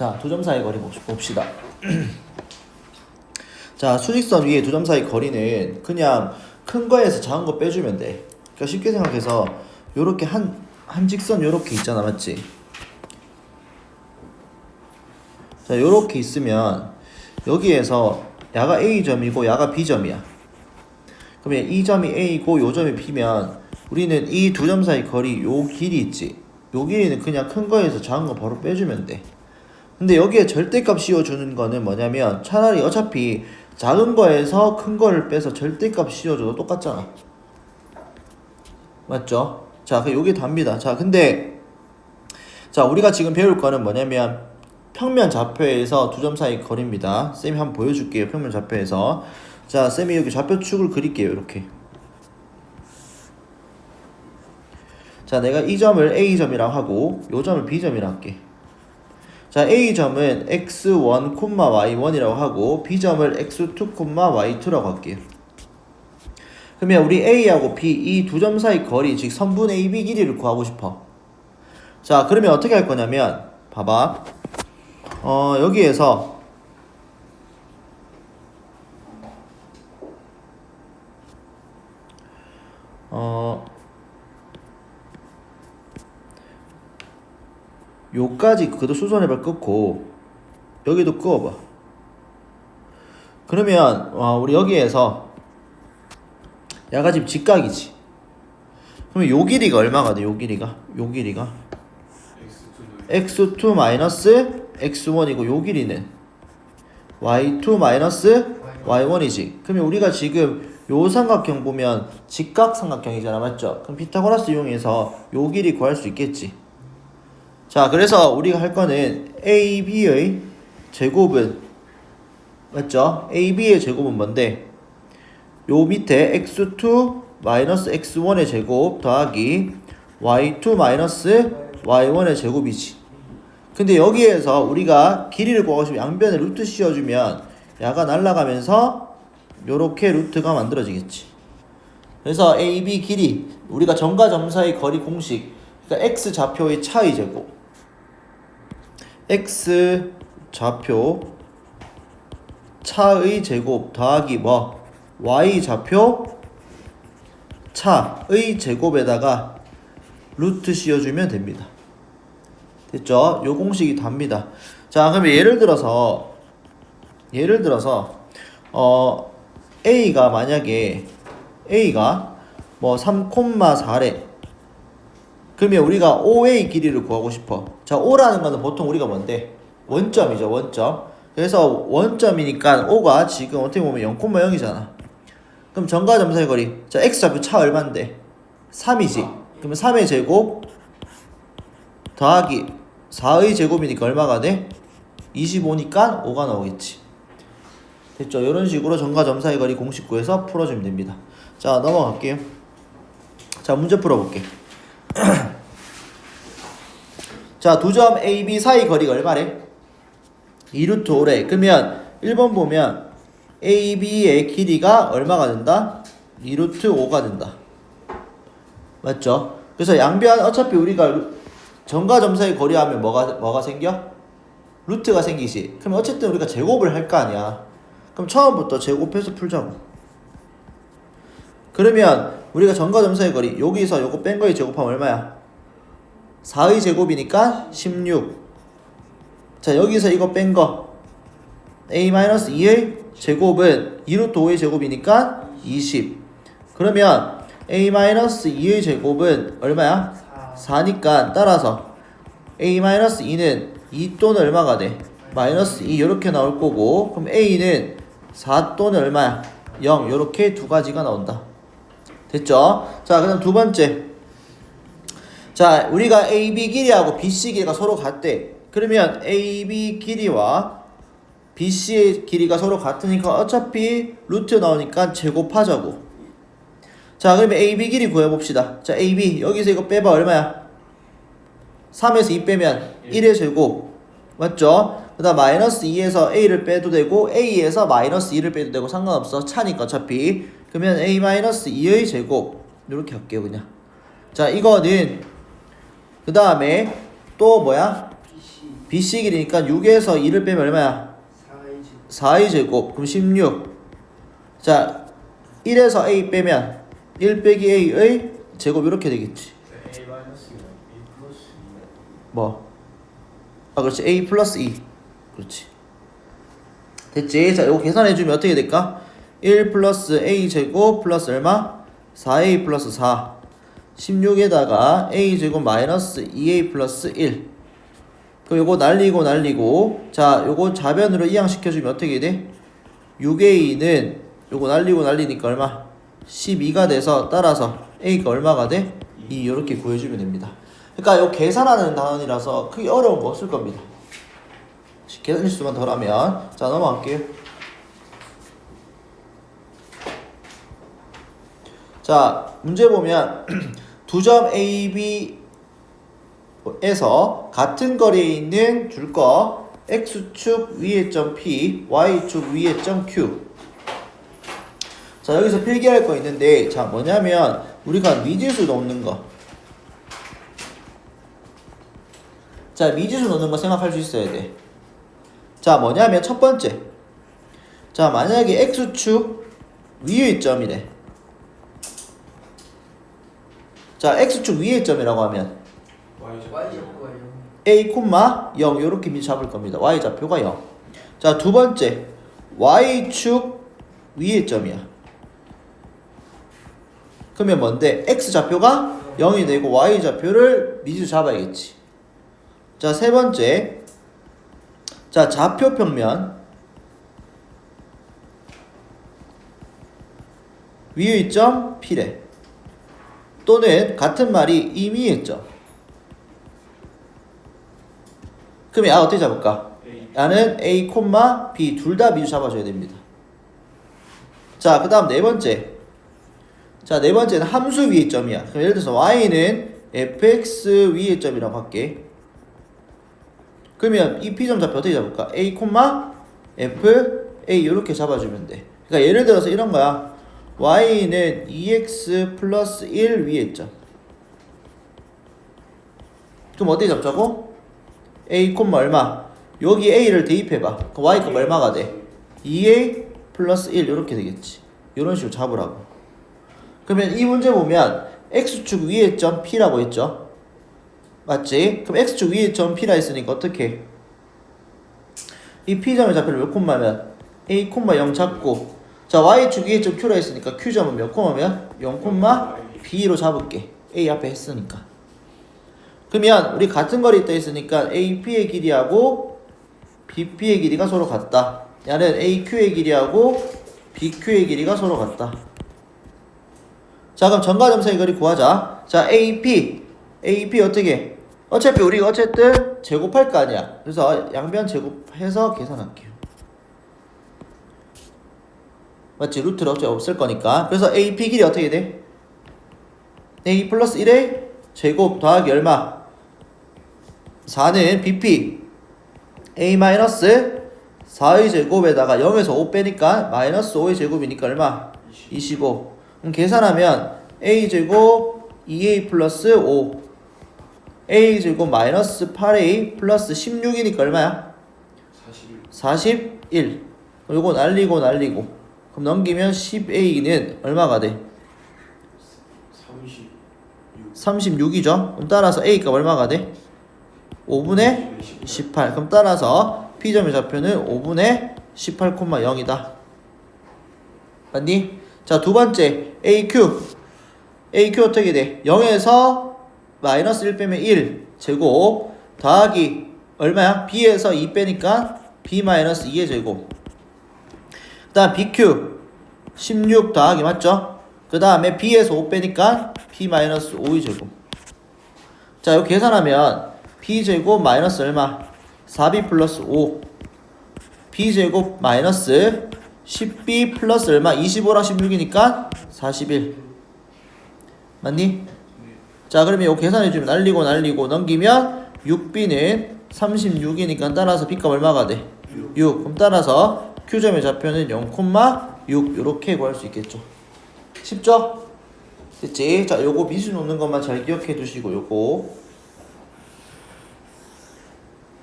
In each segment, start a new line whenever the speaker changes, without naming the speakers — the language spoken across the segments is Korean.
자, 두 점 사이 거리 봅시다. 자, 수직선 위에 두 점 사이 거리는 그냥 큰 거에서 작은 거 빼주면 돼. 그러니까 쉽게 생각해서 요렇게 한 직선 요렇게 있잖아, 맞지? 자, 요렇게 있으면 여기에서 야가 A점이고 야가 B점이야. 그러면 이 점이 A고 요 점이 B면 우리는 이 두 점 사이 거리 요 길이 있지. 요 길이는 그냥 큰 거에서 작은 거 바로 빼주면 돼. 근데 여기에 절대값 씌워주는 거는 뭐냐면 차라리 어차피 작은 거에서 큰 거를 빼서 절대값 씌워줘도 똑같잖아. 맞죠? 자, 그 요게 답니다. 자, 근데 자, 우리가 지금 배울 거는 뭐냐면 평면 좌표에서 두 점 사이 거리입니다. 쌤이 한번 보여줄게요. 평면 좌표에서. 자, 쌤이 여기 좌표축을 그릴게요. 이렇게. 자, 내가 이 점을 A점이라고 하고 요 점을 B점이라고 할게. 자, A점은 x1, y1이라고 하고 B점을 x2, y2라고 할게요. 그러면 우리 A하고 B 이 두 점 사이 거리, 즉 선분 AB 길이를 구하고 싶어. 자, 그러면 어떻게 할 거냐면 봐봐. 여기에서 요까지 그도 수선해발 끊고 여기도 끄어봐. 그러면 우리 여기에서 야가 지금 직각이지. 그러면 요 길이가 얼마가 돼? 요 길이가 x2 마이너스 x1이고 요 길이는 y2 마이너스 y1이지. 그러면 우리가 지금 요 삼각형 보면 직각 삼각형이잖아, 맞죠? 그럼 피타고라스 이용해서 요 길이 구할 수 있겠지. 자, 그래서 우리가 할 거는 AB의 제곱은 맞죠? AB의 제곱은 뭔데? 요 밑에 x2 마이너스 x1의 제곱 더하기 y2 마이너스 y1의 제곱이지. 근데 여기에서 우리가 길이를 구하고 싶으면 양변에 루트 씌워주면 야가 날아가면서 요렇게 루트가 만들어지겠지. 그래서 AB 길이 우리가 점과 점 사이 거리 공식, 그러니까 x 좌표의 차의 제곱, x 좌표 차의 제곱 더하기 뭐 y 좌표 차의 제곱에다가 루트 씌워주면 됩니다. 됐죠? 요 공식이 답니다. 자, 그러면 예를 들어서 A가 만약에 A가 뭐 3,4래. 그러면 우리가 OA 길이를 구하고 싶어. 자, O라는 거는 보통 우리가 뭔데? 원점이죠, 원점. 그래서 원점이니까 O가 지금 어떻게 보면 0,0이잖아. 그럼 점과 점 사이 거리. 자, X좌표 차 얼만데? 3이지. 그러면 3의 제곱 더하기 4의 제곱이니까 얼마가 돼? 25니까 5가 나오겠지. 됐죠? 이런 식으로 점과 점 사이 거리 공식 구해서 풀어주면 됩니다. 자, 넘어갈게요. 자, 문제 풀어볼게. 자, 두 점 A, B 사이 거리가 얼마래? 2루트 5래. 그러면 1번 보면 A, B의 길이가 얼마가 된다? 2루트 5가 된다. 맞죠? 그래서 양변 어차피 우리가 점과 점 사이 거리하면 뭐가 생겨? 루트가 생기지. 그럼 어쨌든 우리가 제곱을 할 거 아니야. 그럼 처음부터 제곱해서 풀자고. 그러면 우리가 점과 점 사이 거리 여기서 요거 뺀 거의 제곱하면 얼마야? 4의 제곱이니까 16. 자, 여기서 이거 뺀 거 A-2의 제곱은 2루트 5의 제곱이니까 20. 그러면 A-2의 제곱은 얼마야? 4니까 따라서 A-2는 2 또는 얼마가 돼? 마이너스 2 이렇게 나올 거고, 그럼 A는 4 또는 얼마야? 0 이렇게 두 가지가 나온다. 됐죠? 자, 그다음 두 번째. 자, 우리가 AB 길이하고 BC 길이가 서로 같대. 그러면 AB 길이와 BC의 길이가 서로 같으니까 어차피 루트 나오니까 제곱하자고. 자, 그러면 AB 길이 구해봅시다. 자, AB 여기서 이거 빼봐 얼마야? 3에서 2 빼면 1의 제곱. 맞죠? 그 다음 마이너스 2에서 A를 빼도 되고 A에서 마이너스 2를 빼도 되고 상관없어. 차니까 어차피. 그러면 A-2의 제곱 이렇게 할게요 그냥. 자, 이거는 그 다음에 또 뭐야? BC 길이니까 6에서 2를 빼면 얼마야? 4의 제곱. 그럼 16. 자, 1에서 A 빼면 1 빼기 A의 제곱 이렇게 되겠지.
A 마이너스 2, A 플러스 2.
뭐? 아, 그렇지. A 플러스 2. 그렇지. 됐지? 자, 이거 계산해주면 어떻게 될까? 1 플러스 A 제곱 플러스 얼마? 4A 플러스 4. 16에다가 A 제곱 마이너스 2A 플러스 1. 그럼 요거 날리고. 자, 요거 자변으로 이항시켜주면 어떻게 돼? 6A는 요거 날리니까 얼마? 12가 돼서 따라서 A가 얼마가 돼? 2 요렇게 구해주면 됩니다. 그러니까 요 계산하는 단원이라서 크게 어려운 거 없을 겁니다. 계산 실수만 덜하면. 자, 넘어갈게요. 자, 문제 보면 두 점 A, B에서 같은 거리에 있는 줄 거 X축 위에 점 P, Y축 위에 점 Q. 자, 여기서 필기할 거 있는데, 자, 뭐냐면 우리가 미지수 놓는 거. 자, 미지수 놓는 거 생각할 수 있어야 돼. 자, 뭐냐면 첫 번째. 자, 만약에 X축 위의 점이래. 자, X축 위의 점이라고 하면 A, 0 요렇게 미리 잡을 겁니다. Y좌표가 0. 자, 두 번째. Y축 위의 점이야. 그러면 뭔데? X좌표가 0이 되고 Y좌표를 미지수 잡아야겠지. 자, 세 번째. 자, 좌표 평면 위의 점 P래. 또는 같은 말이 임의의 점. 그러면 어떻게 잡을까? 나는 A, B 둘 다 미주 잡아줘야 됩니다. 자, 그 다음 네 번째. 자, 네 번째는 함수 위의 점이야. 그럼 예를 들어서 Y는 fx 위의 점이라고 할게. 그러면 이 P점 좌표 어떻게 잡을까? A, f, A 이렇게 잡아주면 돼. 그러니까 예를 들어서 이런 거야. Y는 2x 플러스 1 위의 점. 그럼 어떻게 잡자고? A, 얼마? 여기 A를 대입해봐. 그럼 Y 값 얼마가 돼? 2A 플러스 1 이렇게 되겠지. 이런 식으로 잡으라고. 그러면 이 문제 보면 X축 위의 점 P라고 했죠? 맞지? 그럼 X축 위의 점 P라 했으니까 어떻게? 이 P점의 좌표를 몇 콤마면? A, 0 잡고, 자, Y축 위의 점 Q라 했으니까 Q점은 몇 콤마면? 0, B로 잡을게. A 앞에 했으니까. 그러면 우리 같은 거리 있다 했으니까 AP의 길이하고 BP의 길이가 서로 같다. 얘는 AQ의 길이하고 BQ의 길이가 서로 같다. 자, 그럼 점과 사이 거리 구하자. 자, AP 어떻게? 어차피 우리 어쨌든 제곱할 거 아니야. 그래서 양변 제곱해서 계산할게요. 맞지? 루트를 어차피 없을 거니까. 그래서 AP 길이 어떻게 돼? A 플러스 1의 제곱 더하기 얼마? 4는 BP A 마이너스 4의 제곱에다가 0에서 5 빼니까 마이너스 5의 제곱이니까 얼마? 25. 그럼 계산하면 A 제곱 2A 플러스 5 A 제곱 마이너스 8A 플러스 16이니까 얼마야? 41. 그럼 요거 날리고 그럼 넘기면 10A는 얼마가 돼? 36이죠? 그럼 따라서 A 값 얼마가 돼? 5분의 18. 그럼 따라서 P점의 좌표는 5분의 18,0이다. 맞니? 자, 두 번째 AQ 어떻게 돼? 0에서 마이너스 1 빼면 1 제곱 더하기 얼마야? B에서 2 빼니까 B 마이너스 2의 제곱. 그 다음 BQ 16 더하기 맞죠? 그 다음에 B에서 5 빼니까 B 마이너스 5의 제곱. 자, 이거 계산하면 B제곱 마이너스 얼마? 4B 플러스 5 B제곱 마이너스 10B 플러스 얼마? 25랑 16이니까 41. 맞니? 자, 그러면 이거 계산해주면 날리고 넘기면 6B는 36이니까 따라서 B값 얼마가 돼? 6. 그럼 따라서 Q점의 좌표는 0,6 이렇게 구할 수 있겠죠. 쉽죠? 됐지? 자, 요거 미수 놓는 것만 잘 기억해 두시고 요거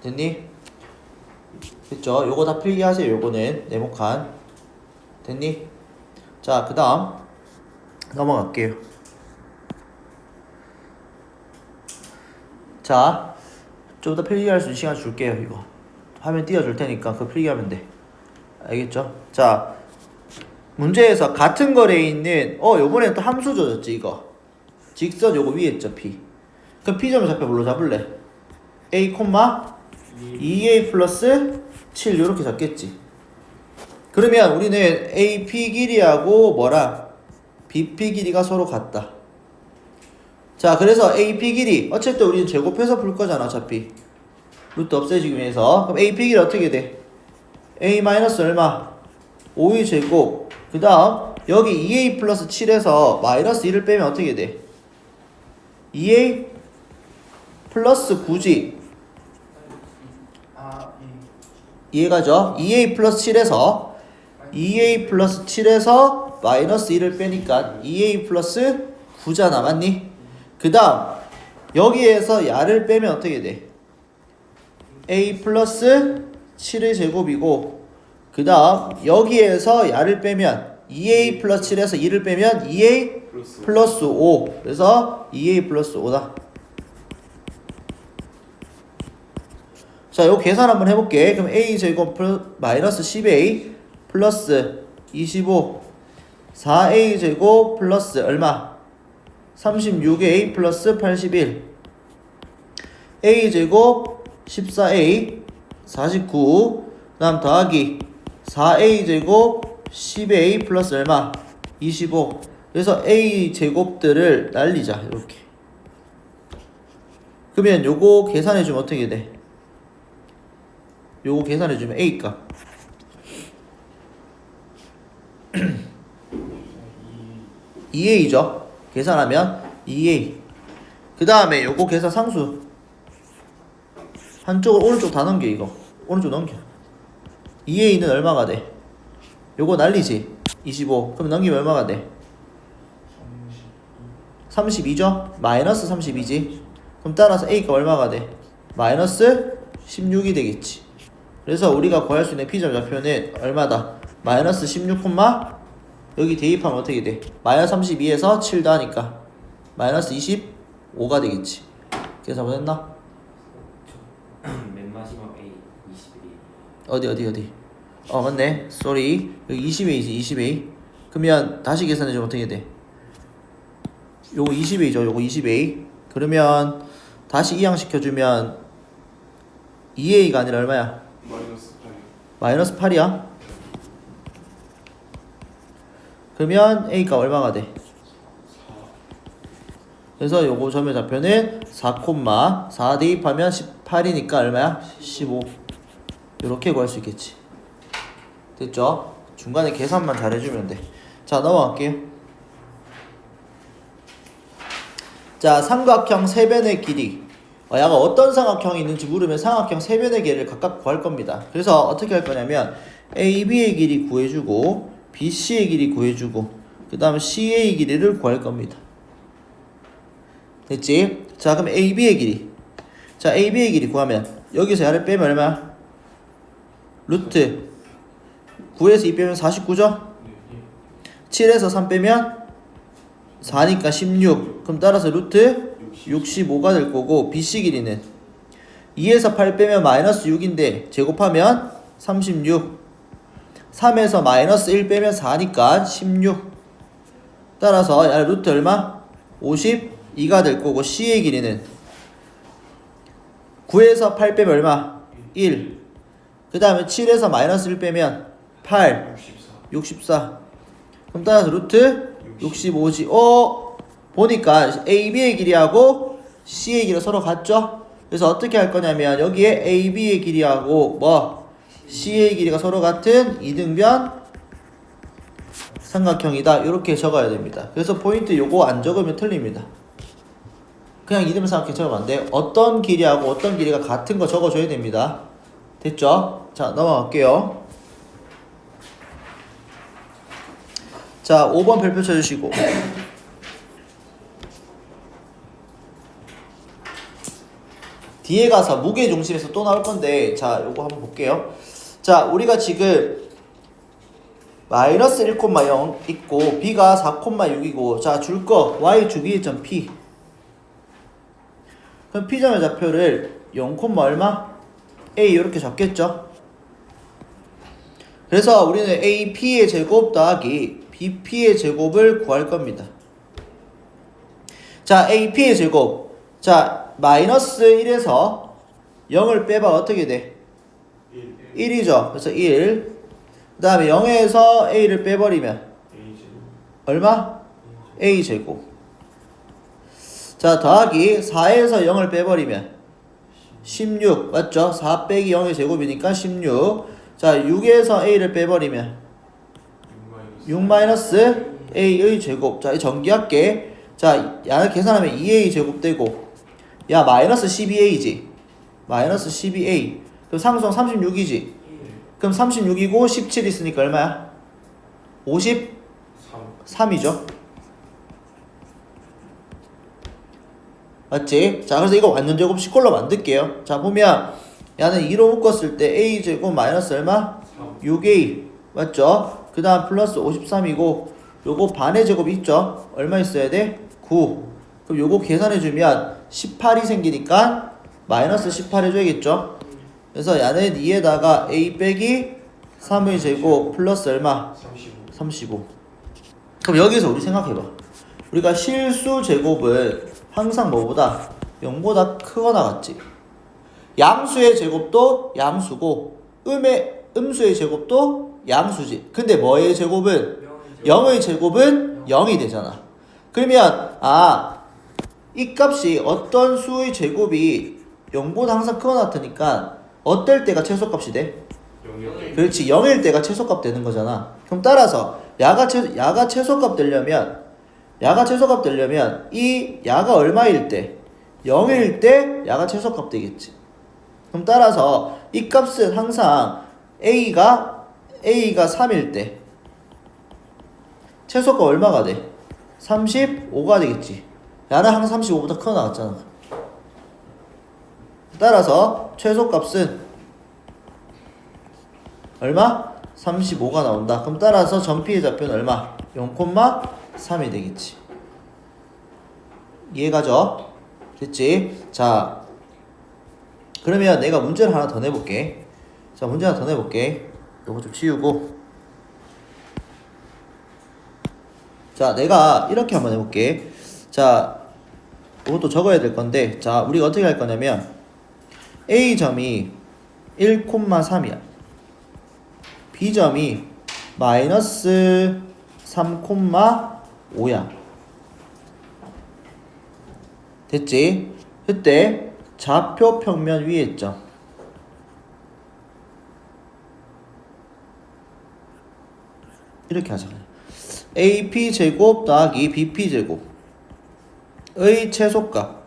됐니? 됐죠? 요거 다 필기하세요. 요거는 네모칸. 됐니? 자, 그 다음 넘어갈게요. 자, 좀 더 필기할 수 있는 시간 줄게요. 이거 화면 띄워줄 테니까 그거 필기하면 돼. 알겠죠? 자, 문제에서 같은 거리에 있는 요번엔 또 함수 줘줬지. 이거 직선 요거 위에 있죠. P. 그럼 P점을 잡혀 뭘로 잡을래? A, 2A 플러스 7 요렇게 잡겠지. 그러면 우리는 AP 길이하고 뭐랑 BP 길이가 서로 같다. 자, 그래서 AP 길이 어쨌든 우리는 제곱해서 풀 거잖아. 어차피 루트 없애지기 위해서. 그럼 AP 길이 어떻게 돼? A 마이너스 얼마? 5의 제곱. 그 다음 여기 2A 플러스 7에서 마이너스 1을 빼면 어떻게 돼? 2A 플러스 9지. 이해가죠? 2A 플러스 7에서 2A 플러스 7에서 마이너스 1을 빼니까 2A 플러스 9잖아. 맞니? 그 다음 여기에서 야를 빼면 어떻게 돼? A 플러스 7의 제곱이고, 그 다음 여기에서 야를 빼면 2A 플러스 7에서 2를 빼면 2A 플러스 5. 그래서 2A 플러스 5다. 자, 요 계산 한번 해볼게. 그럼 A 제곱 마이너스 10A 플러스 25 4A 제곱 플러스 얼마? 36A 플러스 81 A 제곱 14A 49 그 다음 더하기 4A 제곱 10A 플러스 얼마? 25. 그래서 A 제곱들을 날리자. 이렇게. 그러면 요거 계산해주면 어떻게 돼? 요거 계산해주면 A 값 2A죠. 계산하면 2A. 그 다음에 요거 계산 상수 한쪽을 오른쪽 다 넘겨. 이거 오른쪽 넘겨. 2A는 얼마가 돼? 요거 날리지. 25. 그럼 넘기면 얼마가 돼? 32죠? 마이너스 32지. 그럼 따라서 A가 얼마가 돼? 마이너스 16이 되겠지. 그래서 우리가 구할 수 있는 P점 좌표는 얼마다? 마이너스 16, 여기 대입하면 어떻게 돼? 마이너스 32에서 7 더하니까 마이너스 25가 되겠지. 계산 못했나?
맨 마지막 A 21.
어디 맞네. 쏘리. 여기 20A지. 20A. 그러면 다시 계산해주면 어떻게 돼? 요거 20A죠. 요거 20A. 그러면 다시 이항시켜주면 2A가 아니라 얼마야? 마이너스 8이야. 그러면 A가 얼마가 돼? 그래서 요거 점의 좌표는 4, 대입하면 18이니까 얼마야? 15. 요렇게 구할 수 있겠지. 됐죠? 중간에 계산만 잘해주면 돼. 자, 넘어갈게요. 자, 삼각형 3변의 길이. 야가 어떤 삼각형이 있는지 물으면 삼각형 3변의 길이를 각각 구할 겁니다. 그래서 어떻게 할 거냐면 AB의 길이 구해주고 BC의 길이 구해주고 그 다음 CA의 길이를 구할 겁니다. 됐지? 자, 그럼 AB의 길이. 자, AB의 길이 구하면 여기서 야를 빼면 얼마야? 루트 9에서 2 빼면 49죠? 7에서 3 빼면 4니까 16. 그럼 따라서 루트 65가 될 거고, BC 길이는 2에서 8 빼면 마이너스 6인데 제곱하면 36. 3에서 마이너스 1 빼면 4니까 16. 따라서 야 루트 얼마? 52가 될 거고, C의 길이는 9에서 8 빼면 얼마? 1. 그 다음에 7에서 마이너스 1 빼면 8. 64. 그럼 따라서 루트 65지. 보니까 AB의 길이하고 C의 길이가 서로 같죠? 그래서 어떻게 할 거냐면 여기에 AB의 길이하고 C의 길이가 서로 같은 이등변 삼각형이다. 이렇게 적어야 됩니다. 그래서 포인트 요거 안 적으면 틀립니다. 그냥 이등변 삼각형 적으면 안 돼. 어떤 길이하고 어떤 길이가 같은 거 적어줘야 됩니다. 됐죠? 자, 넘어갈게요. 자, 5번 별표 쳐주시고. 뒤에 가서 무게 중심에서 또 나올 건데, 자, 요거 한번 볼게요. 자, 우리가 지금 마이너스 1,0 있고 b가 4,6이고, 자, 줄 거 y 주기점 p. 그럼 p점의 좌표를 0, 얼마? a 이렇게 잡겠죠. 그래서 우리는 ap의 제곱 더하기 bp의 제곱을 구할 겁니다. 자, ap의 제곱. 자, 마이너스 1에서 0을 빼봐 어떻게 돼? 1이죠. 그래서 1. 그 다음에 0에서 a를 빼버리면 얼마? a제곱. 자, 더하기 4에서 0을 빼버리면 16 맞죠? 4 빼기 0의 제곱이니까 16. 자, 6에서 a를 빼버리면 6 마이너스 a의 제곱. 자, 이 전기할게. 자, 야를 계산하면 2a 제곱 되고, 야 마이너스 12a지. 마이너스 12a. 그럼 상수항 36이지. 그럼 36이고 17 있으니까 얼마야? 53이죠. 맞지? 자, 그래서 이거 완전 제곱 식걸로 만들게요. 자, 보면 야는 2로 묶었을 때 a 제곱 마이너스 얼마? 6a. 맞죠? 그 다음 플러스 53이고, 요거 반의 제곱 있죠? 얼마 있어야 돼? 9. 그럼 요거 계산해주면 18이 생기니까 마이너스 18 해줘야겠죠? 그래서 야는 2에다가 a 빼기 3의 제곱 플러스 얼마? 35. 그럼 여기서 우리 생각해봐. 우리가 실수 제곱은 항상 뭐보다 0보다 크거나 같지. 양수의 제곱도 양수고 음수의 제곱도 양수지. 근데 뭐의 제곱은? 0의 제곱은 0이 되잖아. 그러면 이 값이 어떤 수의 제곱이 0보다 항상 크거나 같으니까 어떨 때가 최소값이 돼?
0.
그렇지. 0일 때가 최소값 되는 거잖아. 그럼 따라서 야가 최소값 되려면 이 야가 얼마일 때? 0일 때 야가 최소값 되겠지. 그럼 따라서 이 값은 항상 a가 3일 때 최소값 얼마가 돼? 35가 되겠지. 야는 항상 35보다 크게 나왔잖아. 따라서 최소값은 얼마? 35가 나온다. 그럼 따라서 전피의 좌표는 얼마? 0,3이 되겠지. 이해가죠? 됐지? 자, 그러면 내가 문제를 하나 더 내볼게. 자, 문제 하나 더 내볼게. 요거 좀 치우고. 자, 내가 이렇게 한번 해볼게. 자, 이것도 적어야 될 건데, 자, 우리가 어떻게 할 거냐면 A점이 1,3이야. B점이 마이너스 3,5야. 됐지? 그때 좌표 평면 위에 있죠. 이렇게 하잖아요. AP제곱 더하기 BP제곱의 최소값.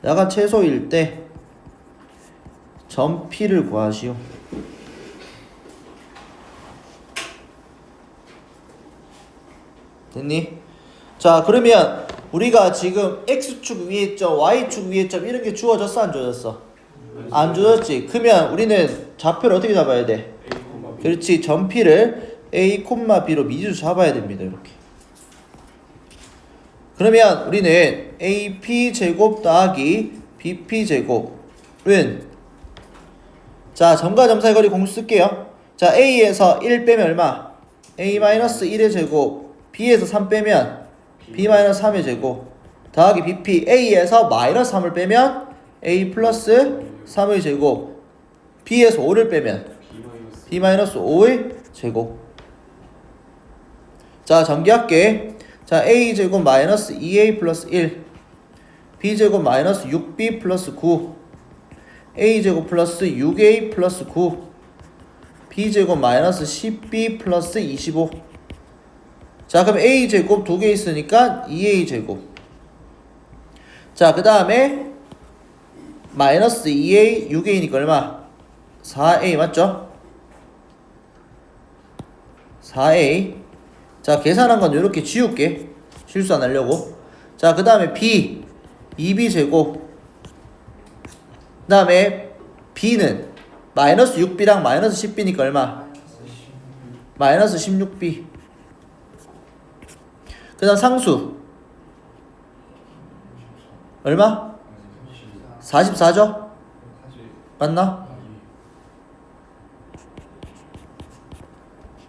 야가 최소일 때 점 P를 구하시오. 됐니? 자, 그러면 우리가 지금 X축 위에 점, Y축 위에 점 이런 게 주어졌어? 안 주어졌어? 안 주어졌지? 그러면 우리는 좌표를 어떻게 잡아야 돼? 그렇지. 점 P를 A, B로 미지수 잡아야 됩니다. 이렇게. 그러면 우리는 AP제곱 더하기 BP제곱은, 자, 점과 점 사이 거리 공수 쓸게요. 자, A에서 1 빼면 얼마? A-1의 제곱. B에서 3 빼면 B-3의 제곱. 더하기 BP. A에서 마이너스 3을 빼면 A 플러스 3의 제곱. B에서 5를 빼면 B-5의 제곱. 자, 전기할게. 자, A제곱 마이너스 2A 플러스 1. B제곱 마이너스 6B 플러스 9. A제곱 플러스 6A 플러스 9. B제곱 마이너스 10B 플러스 25. 자, 그럼 A제곱 2개 있으니까 2A제곱. 자, 그 다음에 마이너스 2A 6A니까 얼마? 4A 맞죠? 4A. 자, 계산한 건 이렇게 지울게. 실수 안 하려고. 자, 그 다음에 B 2B제곱. 그 다음에 b는 마이너스 6b랑 마이너스 10b니까 얼마? 마이너스 16b. 그 다음 상수 얼마? 44죠? 맞나?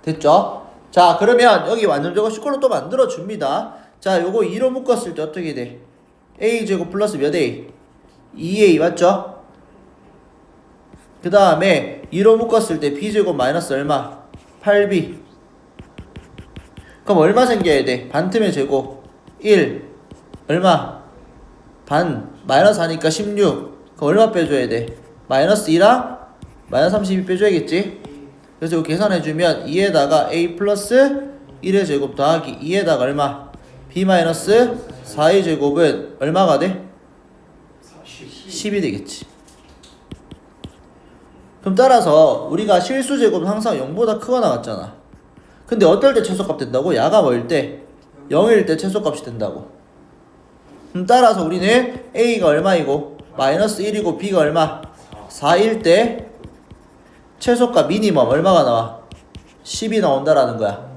됐죠? 자 그러면 여기 완전 저거 시컬로 또 만들어 줍니다. 자 요거 2로 묶었을 때 어떻게 돼? a제곱 플러스 몇 a? 2a 맞죠? 그 다음에 2로 묶었을 때 b제곱 마이너스 얼마? 8b. 그럼 얼마 생겨야 돼? 반틈의 제곱 1 얼마? 반 마이너스 하니까 16. 그럼 얼마 빼줘야 돼? 마이너스 2랑 마이너스 32 빼줘야겠지? 그래서 이거 계산해주면 2에다가 a 플러스 1의 제곱 더하기 2에다가 얼마? b 마이너스 4의 제곱은 얼마가 돼? 10이 되겠지. 그럼 따라서 우리가 실수 제곱은 항상 0보다 크거나 같잖아. 근데 어떨 때 최소값 된다고? 야가 뭐일 때? 0일 때 최소값이 된다고. 그럼 따라서 우리는 a가 얼마이고 마이너스 1이고 b가 얼마? 4일 때 최소값 미니멈 얼마가 나와? 10이 나온다라는 거야.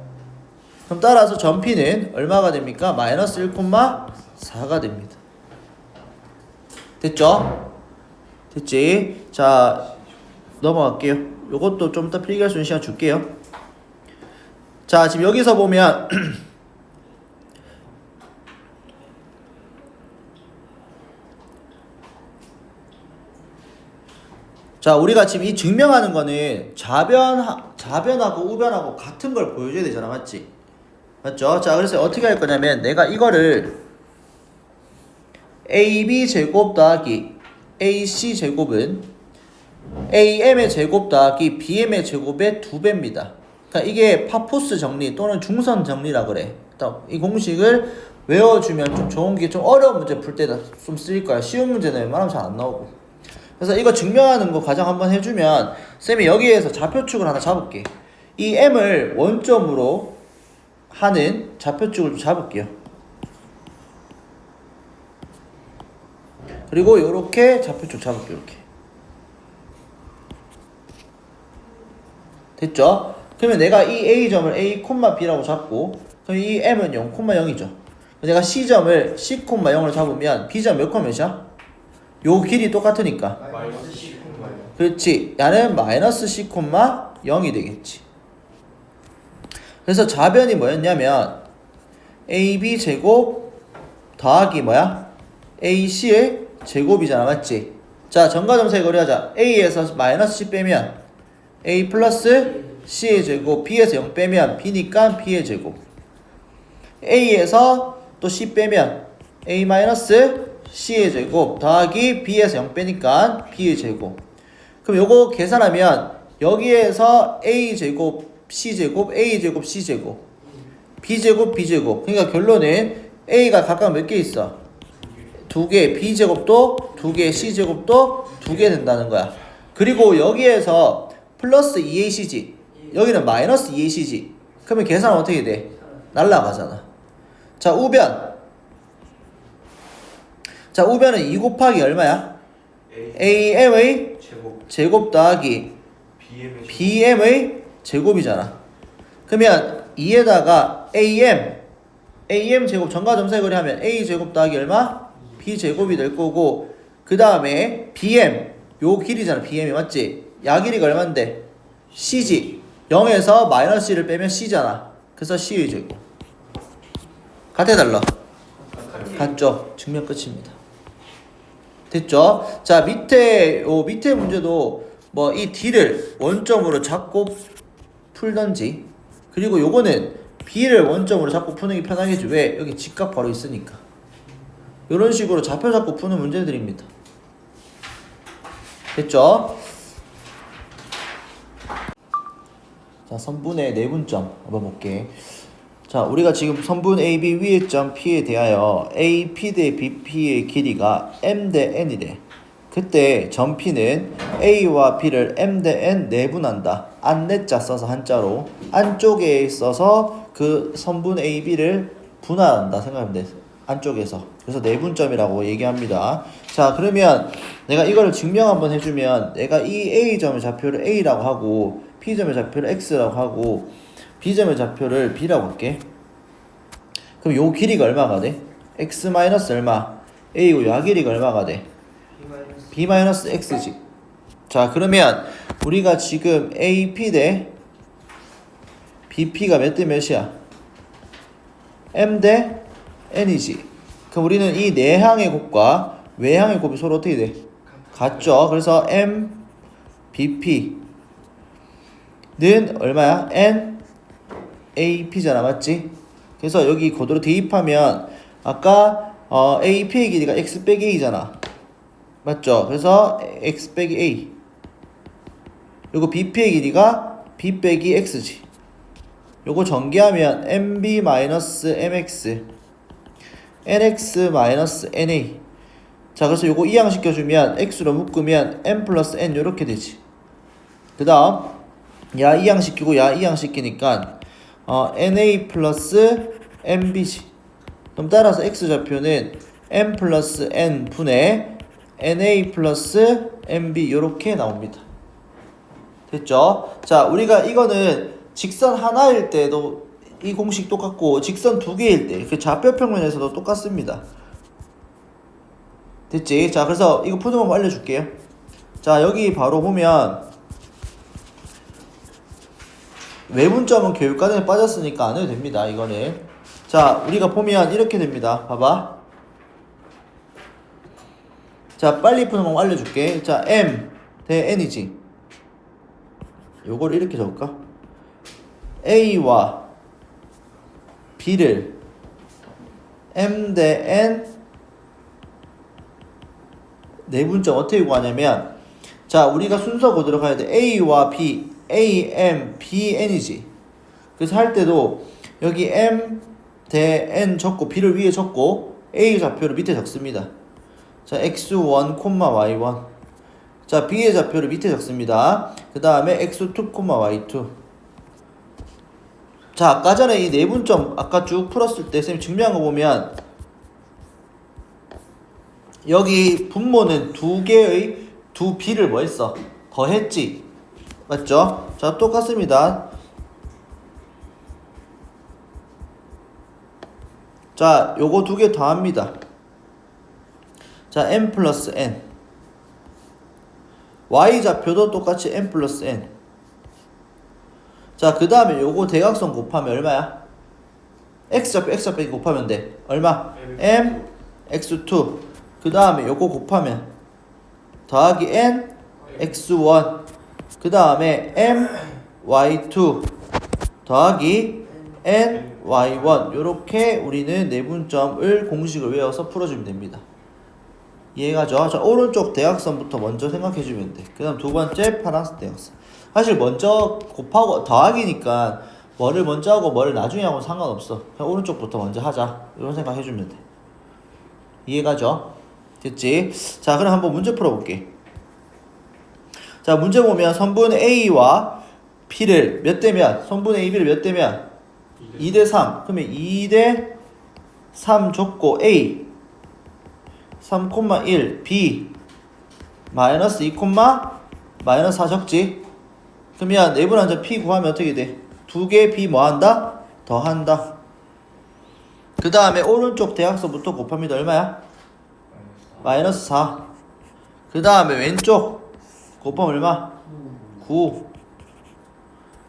그럼 따라서 전피는 얼마가 됩니까? 마이너스 1,4가 됩니다. 됐죠? 됐지? 자 넘어갈게요. 요것도 좀 이따 필기할 수 있는 시간 줄게요. 자 지금 여기서 보면 자 우리가 지금 이 증명하는 거는 좌변하고 우변하고 같은 걸 보여줘야 되잖아. 맞지? 맞죠? 자 그래서 어떻게 할 거냐면 내가 이거를 ab 제곱 더하기 ac 제곱은 am의 제곱 더하기 bm의 제곱의 2배입니다. 그러니까 이게 파포스 정리 또는 중선 정리라 그래. 이 공식을 외워주면 좀 좋은 게 좀 어려운 문제 풀 때 좀 쓰일 거야. 쉬운 문제는 웬만하면 잘 안 나오고. 그래서 이거 증명하는 거 과정 한번 해주면 쌤이 여기에서 좌표축을 하나 잡을게. 이 m을 원점으로 하는 좌표축을 좀 잡을게요. 그리고 요렇게 좌표축 잡을게요. 이렇게. 됐죠? 그러면 내가 이 A점을 A, B라고 잡고 그럼 이 M은 0,0이죠. 내가 C점을 C, 0을 잡으면 B점 몇 몇이야? 요 길이 똑같으니까.
마이너스 10,0.
그렇지. 야는 마이너스 C, 0이 되겠지. 그래서 좌변이 뭐였냐면 AB 제곱 더하기 뭐야? AC의 제곱이잖아. 맞지? 자 정과점수의 거리 하자. A에서 마이너스 C 빼면 A 플러스 C의 제곱, B에서 0 빼면 B니까 B의 제곱. A에서 또 C 빼면 A 마이너스 C의 제곱 더하기 B에서 0 빼니까 B의 제곱. 그럼 요거 계산하면 여기에서 A 제곱, C 제곱, A 제곱, C 제곱, B 제곱, B 제곱. 그러니까 결론은 A가 각각 몇 개 있어? 2개, B 제곱도 2개, C 제곱도 2개 된다는 거야. 그리고 여기에서 플러스 2AC지. 여기는 마이너스 2AC지. 그러면 계산은 어떻게 돼? 날라가잖아. 자, 우변. 자, 우변은 2 곱하기 얼마야? AM의 제곱 더하기 BM의 제곱이잖아. 그러면 2에다가 AM 제곱 전과점수의 거리 하면 A 제곱 더하기 얼마? B 제곱이 될 거고 그 다음에 BM 요 길이잖아. BM이 맞지? 야 길이가 얼만데? C지. 0에서 마이너스 C를 빼면 C잖아. 그래서 C의 제곱. 같아 달라? 같죠? 증명 끝입니다. 됐죠? 자 밑에 문제도 뭐 이 D를 원점으로 잡고 풀던지 그리고 요거는 B를 원점으로 잡고 푸는 게 편하겠지. 왜? 여기 직각 바로 있으니까. 요런 식으로 좌표 잡고 푸는 문제들입니다. 됐죠? 자 선분의 내분점 한번 볼게. 자 우리가 지금 선분 AB 위의 점 P에 대하여 AP 대 BP의 길이가 M 대 N이래. 그때 점 P는 A와 B를 M 대 N 내분한다. 안내자 써서 한자로 안쪽에 있어서 그 선분 AB를 분할한다 생각하면 돼. 안쪽에서. 그래서 내분점이라고 얘기합니다. 자, 그러면 내가 이거를 증명 한번 해주면 내가 이 A점의 좌표를 A라고 하고 P점의 좌표를 X라고 하고 B점의 좌표를 B라고 할게. 그럼 요 길이가 얼마가 돼? X 마이너스 얼마? A고 요 길이가 얼마가 돼? B 마이너스 X지. 자, 그러면 우리가 지금 AP 대 BP가 몇 대 몇이야? M 대 N이지. 그럼 우리는 이 내항의 곱과 외항의 곱이 서로 어떻게 돼? 같죠. 그래서 M, BP는 얼마야? N, AP잖아. 맞지? 그래서 여기 그대로 대입하면 아까 AP의 길이가 X 빼기 A잖아. 맞죠? 그래서 X 빼기 A. 그리고 BP의 길이가 B 빼기 X지. 요거 전개하면 MB-MX NX-NA. 자, 그래서 요거 이항시켜주면 X로 묶으면 M 플러스 N 요렇게 되지. 그 다음 야 이항시키고 야 이항시키니까 NA 플러스 MB지. 그럼 따라서 X좌표는 M 플러스 N 분의 NA 플러스 MB 요렇게 나옵니다. 됐죠? 자, 우리가 이거는 직선 하나일 때도 이 공식 똑같고 직선 두 개일 때 그 좌표 평면에서도 똑같습니다. 됐지? 자, 그래서 이거 푸는 방법 알려줄게요. 자, 여기 바로 보면 외분점은 교육과정에 빠졌으니까 안 해도 됩니다. 이거는 자, 우리가 보면 이렇게 됩니다. 봐봐. 자, 빨리 푸는 방법 알려줄게. 자, M 대 N이지. 요거를 이렇게 적을까? A와 B를 M 대 N 내분점 어떻게 구하냐면, 자, 우리가 순서 그대로 가야 돼. A와 B, A, M, B, N이지. 그래서 할 때도 여기 M 대 N 적고 B를 위에 적고 A 좌표를 밑에 적습니다. 자, X1, Y1. 자, B의 좌표를 밑에 적습니다. 그 다음에 X2, Y2. 자, 아까 전에 이 내분점 아까 쭉 풀었을 때 쌤이 증명한 거 보면 여기 분모는 두 개의 두 B를 뭐 했어? 더했지. 맞죠? 자, 똑같습니다. 자, 요거 두 개 더합니다. 자, M 플러스 N. Y좌표도 똑같이 M 플러스 N. 자, 그 다음에 요거 대각선 곱하면 얼마야? X좌표 X좌표 곱하면 돼. 얼마? M X2. 그 다음에 요거 곱하면 더하기 N X1. 그 다음에 M Y2 더하기 N Y1. 요렇게 우리는 내분점을 공식을 외워서 풀어주면 됩니다. 이해가죠? 자, 오른쪽 대각선부터 먼저 생각해주면 돼. 그 다음 두 번째 파란색 대각선. 사실 먼저 곱하고 더하기니까 뭐를 먼저 하고 뭐를 나중에 하고 상관없어. 그냥 오른쪽부터 먼저 하자. 이런 생각 해주면 돼. 이해가죠? 됐지? 자, 그럼 한번 문제 풀어볼게. 자, 문제 보면 선분 A와 P를 몇 대면? 선분 A, B를 몇 대면? 2대 3. 그러면 2대 3 줬고 A 3,1 B 마이너스 2, 마이너스 4 적지? 그러면 내분한 점 P 구하면 어떻게 돼? 두 개 B 뭐 한다? 더한다. 그 다음에 오른쪽 대각선부터 곱합니다. 얼마야? 마이너스 4. 그 다음에 왼쪽 곱하면 얼마? 9.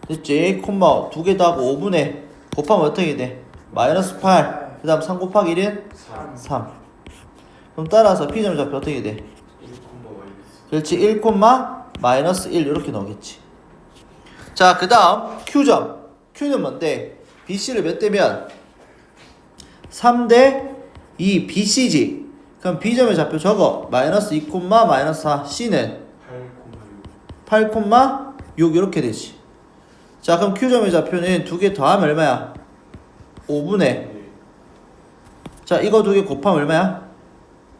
됐지? 콤마 두 개 더하고 5분의 곱하면 어떻게 돼? 마이너스 8. 그 다음 3 곱하기 1은? 3. 그럼 따라서 P점 좌표 어떻게 돼?
1,
그렇지. 1, 마이너스 1 이렇게 나오겠지. 자, 그 다음 Q점. Q는 뭔데? BC를 몇 대면? 3대 2 BC지. 그럼 B점의 좌표 적어. 마이너스 2, 마이너스 4. C는 8,6 이렇게 되지. 자, 그럼 Q점의 좌표는 두 개 더하면 얼마야? 5분의. 자, 이거 두 개 곱하면 얼마야?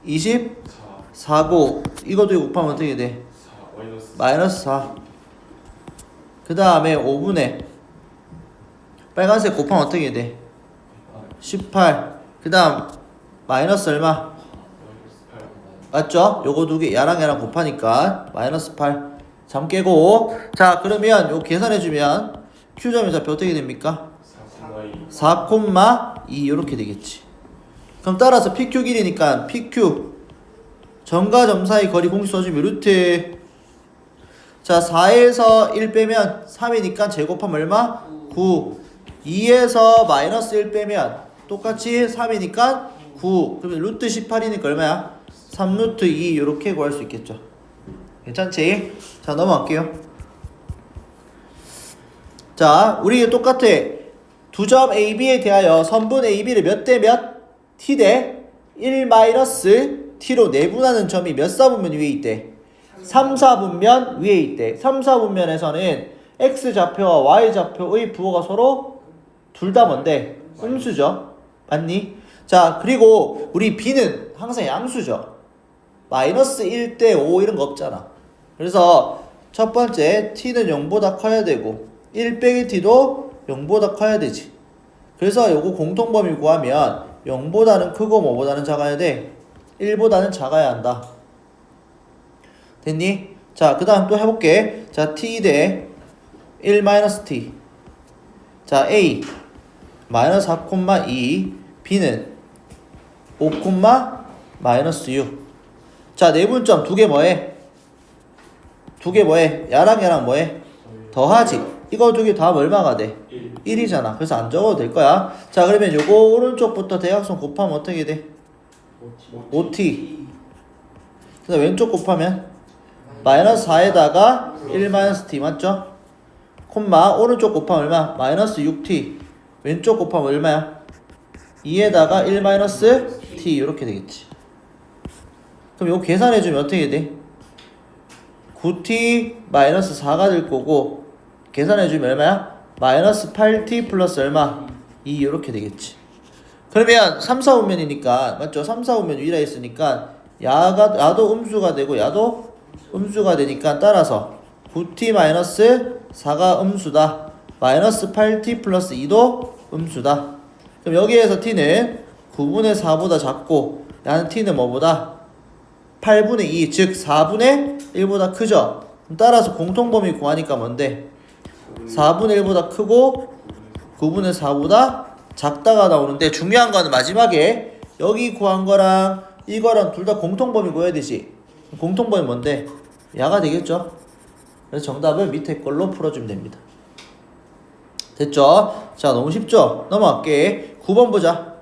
24고 이거 두 개 곱하면 어떻게 돼? 마이너스 4. 그 다음에 5분의 빨간색 곱하면 어떻게 돼? 18. 그 다음 마이너스 얼마? 맞죠? 요거 두 개 야랑 야랑 곱하니까 마이너스 8. 잠 깨고. 자 그러면 요 계산해주면 Q점의 좌표 어떻게 됩니까? 4,2 요렇게 되겠지. 그럼 따라서 PQ 길이니까 PQ 점과 점 사이 거리 공식 써주면 루트. 자 4에서 1 빼면 3이니까 제곱하면 얼마? 9. 2에서 마이너스 1 빼면 똑같이 3이니까 9. 그러면 루트 18이니까 얼마야? 3루트 2 요렇게 구할 수 있겠죠. 괜찮지? 자 넘어갈게요. 자 우리 똑같아. 두 점 AB에 대하여 선분 AB를 몇 대 몇? T 대 1 마이너스 T로 내분하는 점이 몇 사분면 위에 있대? 3, 4분면 위에 있대. 3, 4분면에서는 X좌표와 Y좌표의 부호가 서로 둘 다 뭔데? 음수죠. 맞니? 자 그리고 우리 B는 항상 양수죠. 마이너스 1대 5 이런 거 없잖아. 그래서 첫 번째 T는 0보다 커야 되고 1 빼기 T도 0보다 커야 되지. 그래서 요거 공통범위 구하면 0보다는 크고 뭐보다는 작아야 돼? 1보다는 작아야 한다. 됐니? 자, 그 다음 또 해볼게. 자, T 대 1 마이너스 T. 자, A 마이너스 4,2 B는 5, 마이너스 6. 자, 내분점 두 개 뭐해? 두 개 뭐해? 야랑 야랑 뭐해? 더하지. 이거 두 개 더하면 얼마가 돼? 1이잖아. 그래서 안 적어도 될 거야. 자 그러면 요거 오른쪽부터 대각선 곱하면 어떻게 돼? 5t. 그래서 왼쪽 곱하면 마이너스 4에다가 1 마이너스 t 맞죠? 콤마 오른쪽 곱하면 얼마? 마이너스 6t. 왼쪽 곱하면 얼마야? 2에다가 1 마이너스 t 이렇게 되겠지. 그럼 요거 계산해주면 어떻게 돼? 9t 마이너스 4가 될 거고 계산해주면 얼마야? 마이너스 8t 플러스 얼마? 2 이렇게 되겠지. 그러면 3, 4분면이니까 맞죠? 3, 4분면 위라 있으니까 야도 음수가 되고 야도 음수가 되니까 따라서 9t 마이너스 4가 음수다. 마이너스 8t 플러스 2도 음수다. 그럼 여기에서 t는 9분의 4보다 작고 야는 t는 뭐보다? 8분의 2, 즉 4분의 1보다 크죠? 그럼 따라서 공통범위 구하니까 뭔데? 4분의 1보다 크고 9분의 4보다 작다가 나오는데 중요한 거는 마지막에 여기 구한 거랑 이거랑 둘 다 공통범위 구해야 되지. 공통범위 뭔데? 야가 되겠죠? 그래서 정답은 밑에 걸로 풀어주면 됩니다. 됐죠? 자 너무 쉽죠? 넘어갈게. 9번 보자.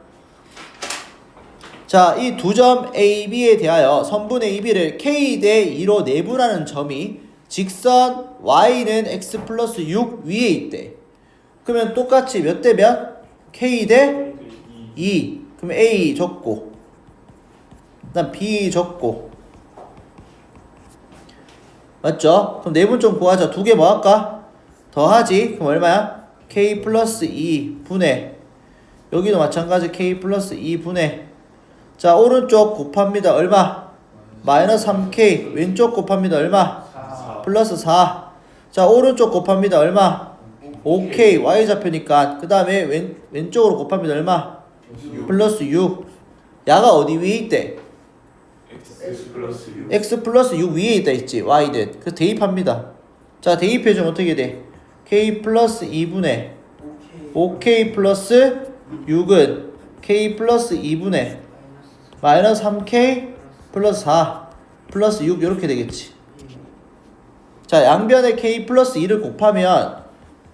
자, 이 두 점 AB에 대하여 선분 AB를 K 대 2로 내분하는 점이 직선 Y는 X 플러스 6 위에 있대. 그러면 똑같이 몇 대 몇? K 대 2. 그럼 A 적고 그 다음 B 적고 맞죠? 그럼 내분 좀 구하자. 두 개 뭐 할까? 더하지. 그럼 얼마야? K 플러스 2 분의 여기도 마찬가지 K 플러스 2 분의 자 오른쪽 곱합니다. 얼마? 마이너스 3K. 왼쪽 곱합니다. 얼마?
4.
플러스 4. 자 오른쪽 곱합니다. 얼마? 5K. Y좌표니까 그 다음에 왼쪽으로 곱합니다. 얼마? 플러스 6. 야가 어디 위에 있대?
X 플러스 6.
X 플러스 6 위에 있다 있지. Y는. 그래서 대입합니다. 자 대입해주면 어떻게 돼? K 플러스 2분의 5K 플러스 6은 K 플러스 2분의 마이너스 3K 플러스 4 플러스 6 이렇게 되겠지. 자 양변에 K 플러스 2를 곱하면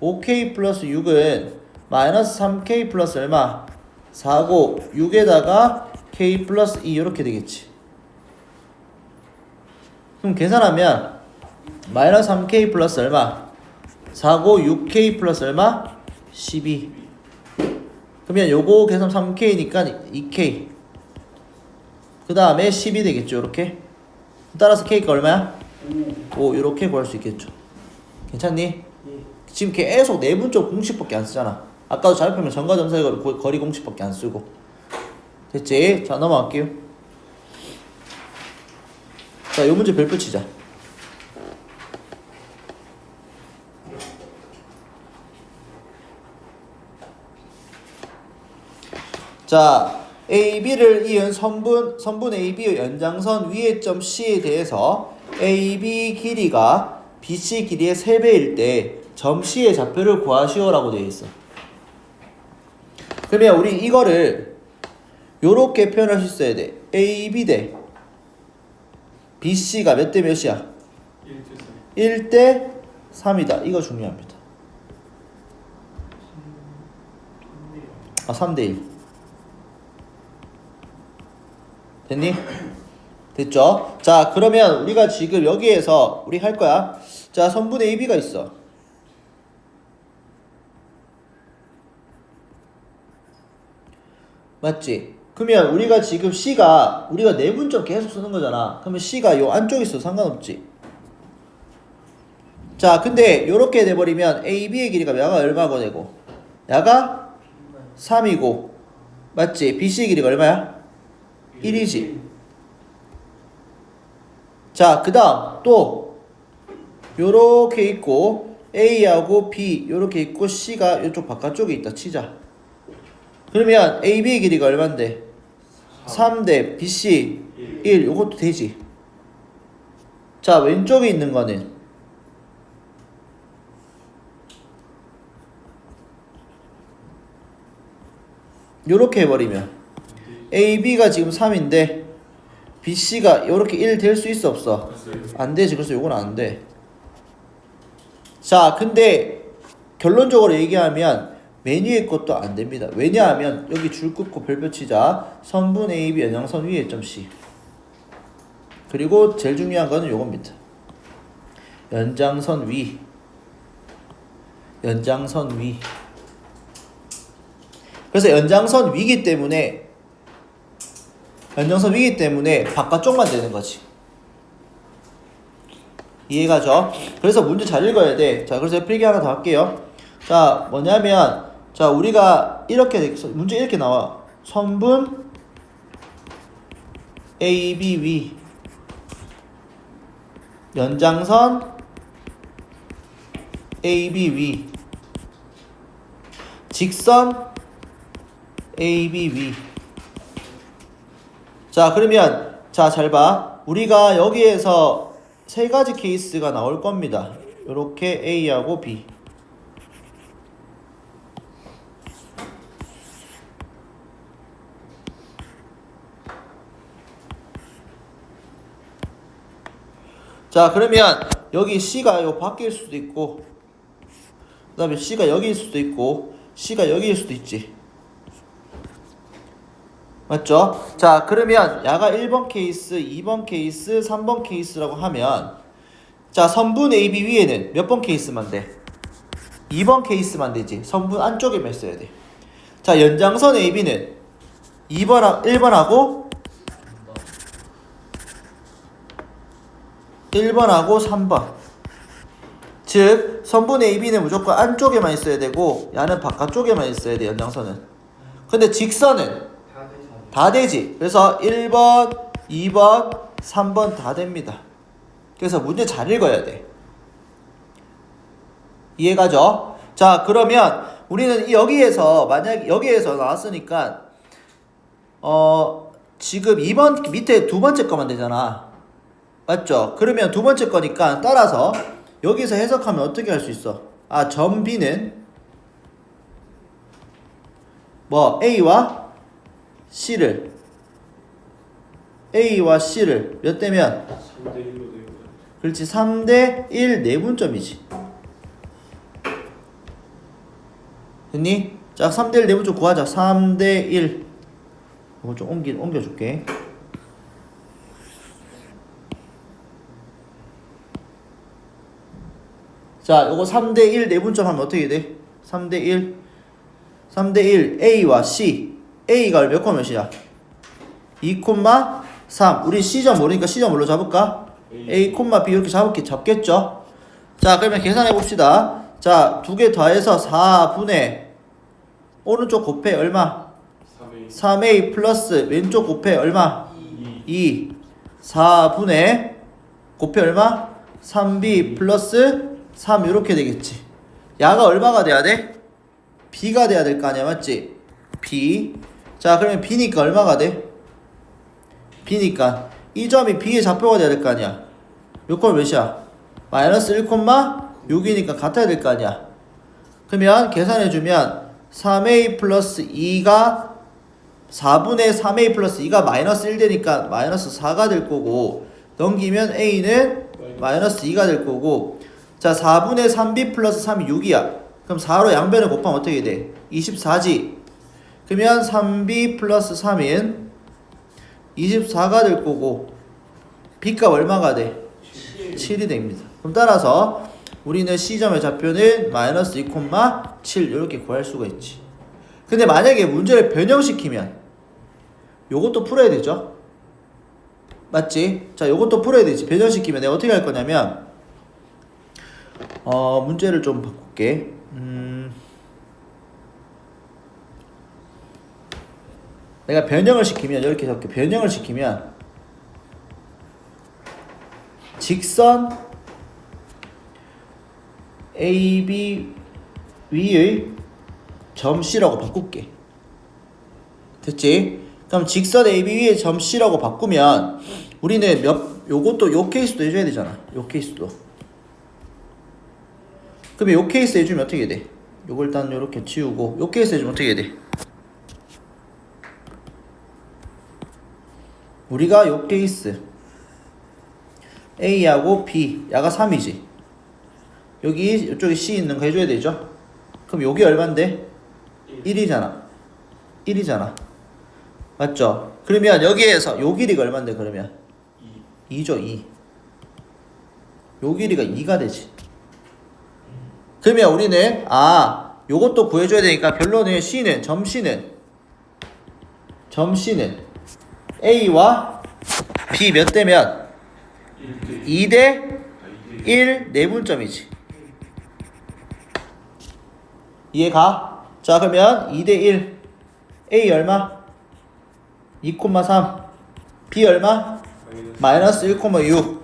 5K 플러스 6은 마이너스 3K 플러스 얼마? 4고 6에다가 K 플러스 2 이렇게 되겠지. 그럼 계산하면 마이너스 3K 플러스 얼마? 4고 6K 플러스 얼마? 12. 그러면 요거 계산 3K니까 2K 그 다음에 10이 되겠죠. 이렇게 따라서 K가 얼마야? 5 이렇게 구할 수 있겠죠. 괜찮니? 지금 계속 내분적 공식밖에 안 쓰잖아. 아까도 좌표면 점과 점 사이 거리 공식밖에 안 쓰고. 됐지? 자 넘어갈게요. 자 요 문제 별표 치자. 자 AB를 이은 선분 AB의 연장선 위의 점 C에 대해서 AB 길이가 BC 길이의 3배일 때 점 C의 좌표를 구하시오라고 되어 있어. 그러면 우리 이거를 요렇게 표현할 수 있어야 돼. AB 대 BC가 몇 대 몇이야? 1대 3이다. 이거 중요합니다. 아, 3대 1. 됐니? 됐죠? 자, 그러면 우리가 지금 여기에서 우리 할 거야. 자, 선분 AB가 있어. 맞지? 그러면 우리가 지금 C가 우리가 내분점 계속 쓰는 거잖아. 그러면 C가 요 안쪽에 있어도 상관없지. 자, 근데 요렇게 돼버리면 AB의 길이가 야가 얼마고 되고 야가 3이고 맞지? BC의 길이가 얼마야? 1이지. 자, 그 다음 또 요렇게 있고 A하고 B 요렇게 있고 C가 요쪽 바깥쪽에 있다 치자. 그러면 AB의 길이가 얼만데? 3대 BC 1 요것도 되지. 자, 왼쪽에 있는 거는 요렇게 해버리면 AB가 지금 3인데 BC가 요렇게 1 될 수 있어 없어? 안 되지. 그래서 요건 안 돼. 자, 근데 결론적으로 얘기하면 메뉴의 것도 안 됩니다. 왜냐하면 여기 줄 긋고 별표 치자. 선분 AB 연장선 위에 점 C. 그리고 제일 중요한 거는 요겁니다. 연장선 위. 연장선 위. 그래서 연장선 위기 때문에 바깥쪽만 되는 거지. 이해가죠? 그래서 문제 잘 읽어야 돼. 자, 그래서 필기 하나 더 할게요. 자, 뭐냐면 자, 우리가 이렇게 문제 이렇게 나와. 선분 AB 위 연장선 AB 위 직선 AB 위. 자, 그러면 자, 잘 봐. 우리가 여기에서 세 가지 케이스가 나올 겁니다. 요렇게 A하고 B. 자, 그러면 여기 C가 요 밖일 수도 있고 그 다음에 C가 여기일 수도 있고 C가 여기일 수도 있지. 맞죠? 자, 그러면 야가 1번 케이스, 2번 케이스, 3번 케이스라고 하면 자, 선분 AB 위에는 몇 번 케이스만 돼? 2번 케이스만 되지. 선분 안쪽에만 있어야 돼. 자, 연장선 AB는 1번하고 3번. 즉 선분 AB는 무조건 안쪽에만 있어야 되고 야는 바깥쪽에만 있어야 돼. 연장선은. 근데 직선은 다 되지. 그래서 1번, 2번, 3번 다 됩니다. 그래서 문제 잘 읽어야 돼. 이해가죠? 자, 그러면 우리는 여기에서 만약 여기에서 나왔으니까 지금 2번 밑에 두 번째 거만 되잖아. 맞죠? 그러면 두 번째 거니까 따라서 여기서 해석하면 어떻게 할 수 있어? 아, 점 B는 뭐 A와 C를 몇 대면?
3대 1로 되고.
그렇지. 3대 1 내분점이지. 됐니? 자, 3대 1 내분점 구하자. 3대 1 이거 좀 옮겨줄게. 자, 요거 3대 1 내분점 하면 어떻게 돼? 3대 1 A와 C. A가 몇 콤마 몇이야? 2,3. 우리 C점 모르니까 C점 뭘로 잡을까? A, B 이렇게 잡겠죠? 자, 그러면 계산해 봅시다. 자, 두 개 더해서 4분의 오른쪽 곱해 얼마? 3A 플러스 왼쪽 곱해 얼마? 2. 4분의 곱해 얼마? 3B 플러스 3 이렇게 되겠지. 야가 얼마가 돼야 돼? B가 돼야 될 거 아니야, 맞지? B. 자 그러면 B니까 얼마가 돼? B니까 이 점이 B의 좌표가 돼야 될 거 아니야. 요건 몇이야? 마이너스 1,6이니까 같아야 될 거 아니야. 그러면 계산해주면 3a 플러스 2가 4분의 3a 플러스 2가 마이너스 1 되니까 마이너스 4가 될 거고, 넘기면 a는 마이너스 2가 될 거고, 자 4분의 3b 플러스 3이 6이야. 그럼 4로 양변을 곱하면 어떻게 돼? 24지. 그러면 3b 플러스 3인 24가 될 거고, b값 얼마가 돼? 7이 됩니다. 그럼 따라서 우리는 C점의 좌표는 마이너스 2,7 이렇게 구할 수가 있지. 근데 만약에 문제를 변형시키면 요것도 풀어야 되죠? 맞지? 자 요것도 풀어야 되지. 변형시키면 내가 어떻게 할 거냐면 문제를 좀 바꿀게. 내가 변형을 시키면 이렇게 적게 변형을 시키면 직선 AB 위의 점 C라고 바꿀게. 됐지? 그럼 직선 AB 위의 점 C라고 바꾸면 우리는 요것도 요 케이스도 해줘야 되잖아. 요 케이스도. 그러면 요 케이스 해주면 어떻게 돼? 요걸 일단 요렇게 치우고 요 케이스 해주면 어떻게 돼? 우리가 요 케이스 A하고 B 야가 3이지. 여기 이쪽에 C 있는 거 해줘야 되죠. 그럼 여기 얼만데? 1이잖아. 1이잖아. 맞죠? 그러면 여기에서 요 길이가 얼만데 그러면? 2죠. 2. 요 길이가 2가 되지. 그러면 우리는 요것도 구해줘야 되니까 결론은 C는 점 C는 A와 B 몇 대면? 2대 1 내분점이지. 이해가? 자 그러면 2대 1 A 얼마? 2,3 B 얼마? 마이너스 1,6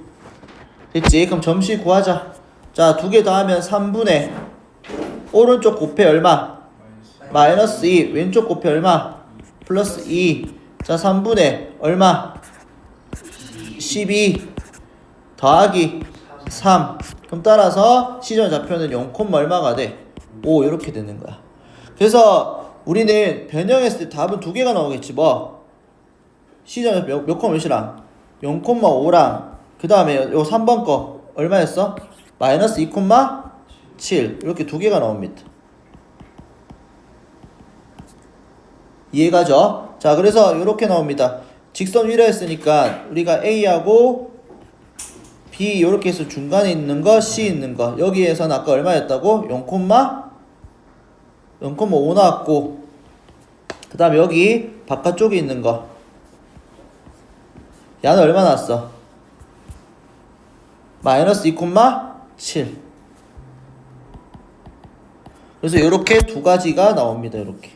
됐지? 그럼 점수 구하자. 자 두 개 더하면 3분의 오른쪽 곱해 얼마? 마이너스 2 왼쪽 곱해 얼마? 플러스 2 자 3분의 얼마? 12 더하기 3 그럼 따라서 C점 좌표는 0, 얼마가 돼? 5 이렇게 되는 거야. 그래서 우리는 변형했을 때 답은 두 개가 나오겠지. 뭐 C점 몇 몇이랑 0,5랑 그 다음에 요 3번 거 얼마였어? 마이너스 2,7 이렇게 두 개가 나옵니다. 이해가죠? 자 그래서 이렇게 나옵니다. 직선 위로 했으니까 우리가 A하고 B 이렇게 해서 중간에 있는 거 C 있는 거 여기에서는 아까 얼마였다고? 0,5 나왔고 그 다음에 여기 바깥쪽에 있는 거 야는 얼마 나왔어? 마이너스 2,7 그래서 이렇게 두 가지가 나옵니다. 이렇게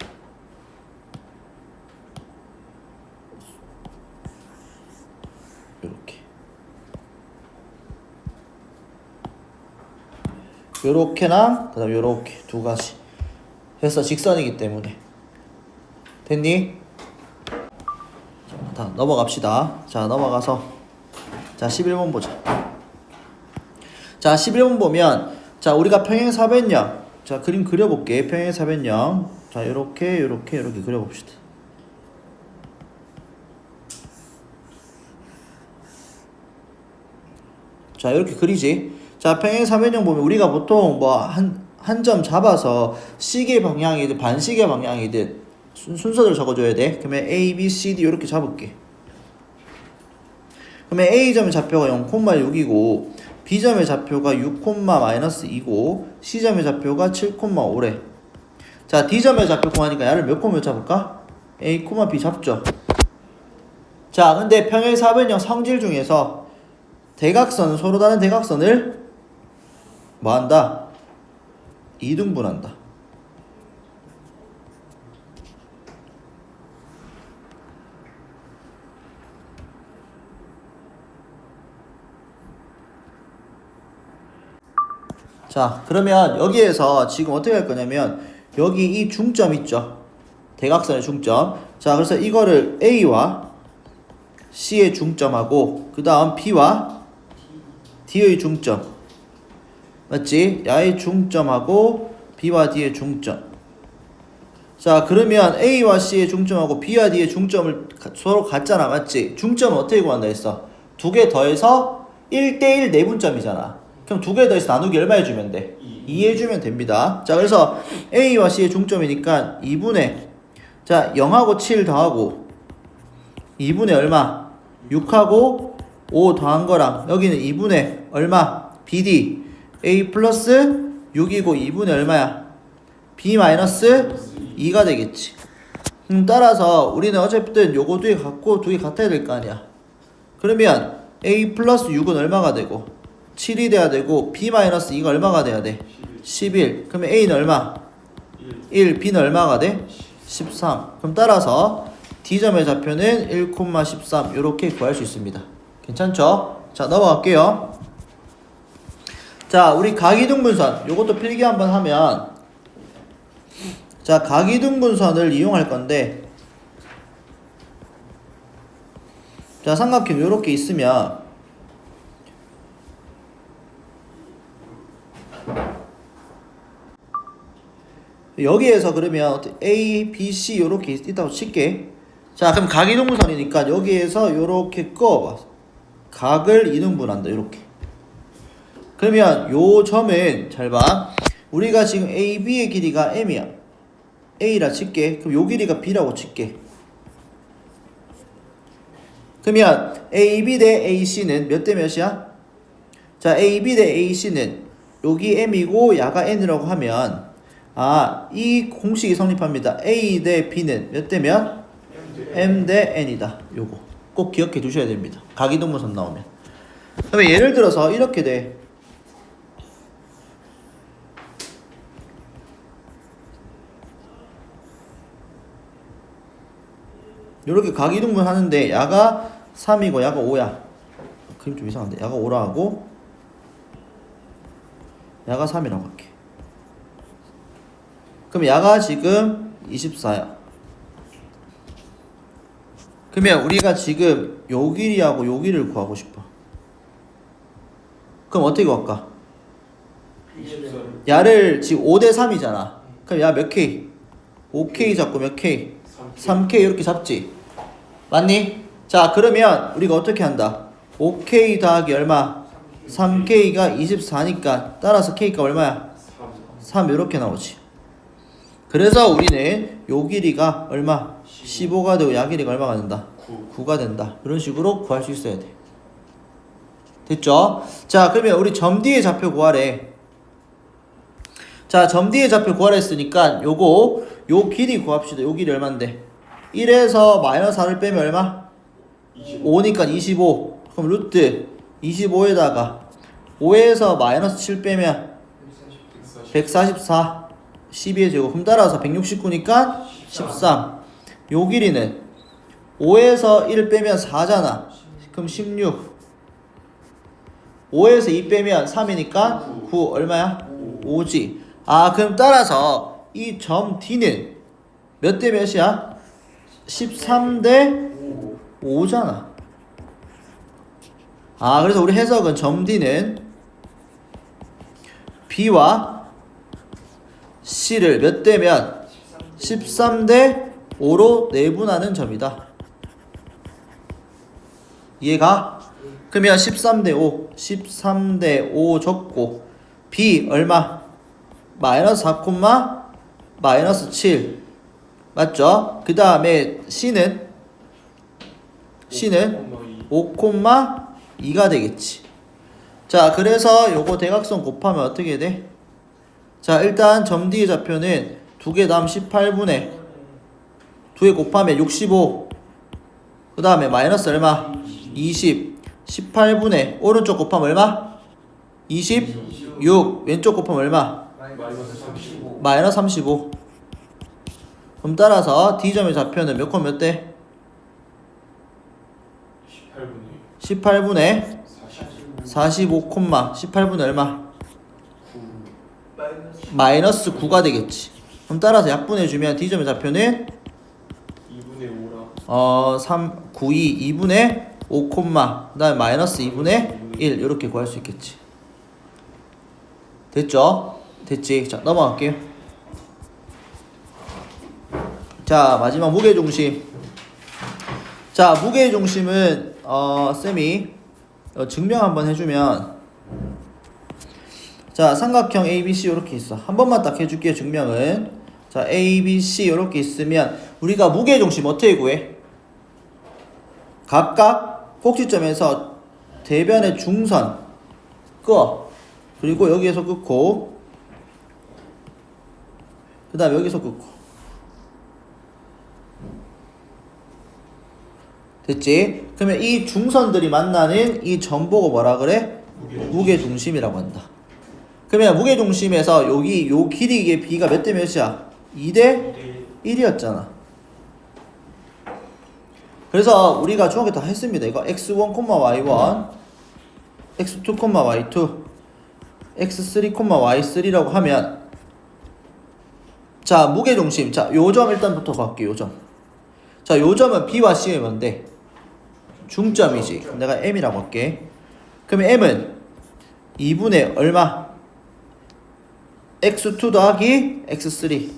요렇게랑 그 다음 요렇게 두 가지 해서 직선이기 때문에 됐니? 자 넘어갑시다. 자 넘어가서 자 11번 보자. 자 11번 보면 자 우리가 평행사변형 자 그림 그려볼게. 평행사변형 자 요렇게 그려봅시다. 자 이렇게 그리지. 자 평행사변형 보면 우리가 보통 뭐 한 점 잡아서 시계 방향이든 반시계 방향이든 순서대로 적어줘야 돼. 그러면 A, B, C, D 이렇게 잡을게. 그러면 A점의 좌표가 0,6이고 B점의 좌표가 6,-2고 C점의 좌표가 7,5래. 자 D점의 좌표 구하니까 야를 몇 잡을까? A, B 잡죠. 자 근데 평행사변형 성질 중에서 대각선 서로 다른 대각선을 뭐한다? 이등분한다. 자 그러면 여기에서 지금 어떻게 할 거냐면 여기 이 중점 있죠. 대각선의 중점 자, 그래서 이거를 A와 C의 중점하고 그 다음 B와 D의 중점 맞지? 야의 중점하고 B와 D의 중점. 자, 그러면 A와 C의 중점하고 B와 D의 중점을 서로 같잖아 맞지? 중점은 어떻게 구한다 했어? 두 개 더해서 1대1 내분점이잖아. 그럼 두 개 더해서 나누기 얼마 해주면 돼? 2 해주면 됩니다. 자, 그래서 A와 C의 중점이니까 2분의 자 0하고 7 더하고 2분의 얼마? 6하고 5 더한 거랑 여기는 2분의 얼마? BD A 플러스 6이고 2분의 얼마야? B 마이너스 2가 되겠지. 따라서 우리는 어쨌든 요거 두 개 같고 두 개 같아야 될 거 아니야. 그러면 A 플러스 6은 얼마가 되고 7이 돼야 되고 B 마이너스 2가 얼마가 돼야 돼? 11. 그러면 A는 얼마? 1. B는 얼마가 돼? 13. 그럼 따라서 D점의 좌표는 1,13 이렇게 구할 수 있습니다. 괜찮죠? 자, 넘어갈게요. 자, 우리 각이등분선 요것도 필기 한번 하면 자, 각이등분선을 이용할 건데 자, 삼각형 요렇게 있으면 여기에서 그러면 A, B, C 요렇게 있다고 칠게. 자, 그럼 각이등분선이니까 여기에서 요렇게 꺼봐. 각을 이등분한다 요렇게. 그러면 요 점은 잘 봐. 우리가 지금 AB의 길이가 M이야. A라 칠게. 그럼 요 길이가 B라고 칠게. 그러면 AB 대 AC는 몇 대 몇이야? 자, AB 대 AC는 여기 M이고 야가 N이라고 하면 이 공식이 성립합니다. A 대 B는 몇 대 몇? M 대 N이다. 요거 꼭 기억해 두셔야 됩니다. 각이등분선 나오면. 그러면 예를 들어서 이렇게 돼. 이렇게 각이등분 하는데 야가 3이고 야가 5야. 그림 좀 이상한데. 야가 5라 하고 야가 3이라고 할게. 그럼 야가 지금 24야. 그러면 우리가 지금 요 길이하고 요 길이를 구하고 싶어. 그럼 어떻게 구할까? 야를 지금 5대 3이잖아. 그럼 야 몇 K? 5K 잡고 몇 K? 3K 이렇게 잡지. 맞니? 자, 그러면 우리가 어떻게 한다? 5K 더하기 얼마? 3K가 24니까 따라서 K가 얼마야? 3 이렇게 나오지. 그래서 우리는 요 길이가 얼마? 15가 되고 야 길이가 얼마가 된다? 9가 된다. 이런 식으로 구할 수 있어야 돼. 됐죠? 자, 그러면 우리 점 D의 좌표 구하래. 자, 점 D의 좌표 구하라 했으니까 요거 요 길이 구합시다. 요 길이 얼만데? 1에서 마이너스 4를 빼면 얼마? 5니까 25. 그럼 루트 25에다가 5에서 마이너스 7 빼면 144. 12의 제곱. 그럼 따라서 169니까 13. 요 길이는 5에서 1 빼면 4잖아. 그럼 16. 5에서 2 빼면 3이니까 9 얼마야? 5지. 그럼 따라서 이 점 D는 몇 대 몇이야? 13대 5잖아. 그래서 우리 해석은 점 D는 B와 C를 몇 대 몇? 13대 5로 내분하는 점이다. 이해가? 그러면 13대 5, 13대 5 적고 B 얼마? 마이너스 4, 마이너스 7 맞죠? 그 다음에 C는 5,2가 되겠지. 자, 그래서 요거 대각선 곱하면 어떻게 돼? 자, 일단 점 D의 좌표는 두 개 다음 18분의 두 개 곱하면 65. 그 다음에 마이너스 얼마? 20. 18분의 오른쪽 곱하면 얼마? 26. 왼쪽 곱하면 얼마? 마이너스 35. 그럼 따라서 D점의 좌표는 몇 콤 몇 대? 18분의 45 콤마 18분의 얼마? 마이너스 9가 되겠지. 그럼 따라서 약분해주면 D점의 좌표는 392 2분의 5, 그다음에 마이너스 2분의 1 이렇게 구할 수 있겠지. 됐죠? 됐지. 자, 넘어갈게요. 자, 마지막 무게중심. 자, 무게중심은 쌤이 증명 한번 해주면, 자, 삼각형 ABC 이렇게 있어. 한 번만 딱 해줄게요. 증명은. 자, ABC 이렇게 있으면 우리가 무게중심 어떻게 구해? 각각 꼭지점에서 대변의 중선 끄어. 그리고 여기에서 끊고, 그 다음에 여기서 끊고. 됐지? 그러면 이 중선들이 만나는 이 점 보고 뭐라 그래? 무게중심이라고 한다. 그러면 무게중심에서 여기 요 길이의 B가 몇 대 몇이야? 2대 1이었잖아. 그래서 우리가 중학교 다 했습니다. 이거 x1, y1, x2, y2, x3, y3라고 하면, 자, 무게중심. 자, 요 점 일단부터 갈게요. 요 점. 자, 요 점은 B와 C의 뭔데? 중점이지. 그럼 내가 M이라고 할게. 그러면 M은 2분의 얼마? x2 더하기 x3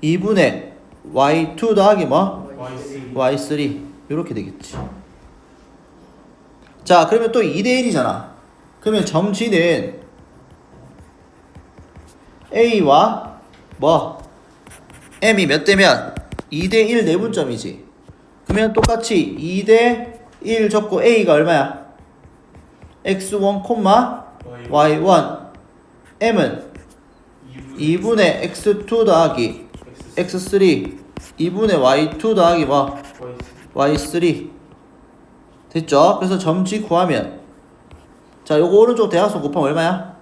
2분의 y2 더하기 뭐? y3 이렇게 되겠지. 자, 그러면 또 2대1이잖아. 그러면 점 G는 A와 뭐? M이 몇 대면? 2대1 내분점이지. 그러면 똑같이 2대1 적고 A가 얼마야? x1, y1 M은 2분의 x2 더하기 x3 2분의 y2 더하기 뭐? y3 됐죠? 그래서 점지 구하면, 자, 요거 오른쪽 대각선 곱하면 얼마야?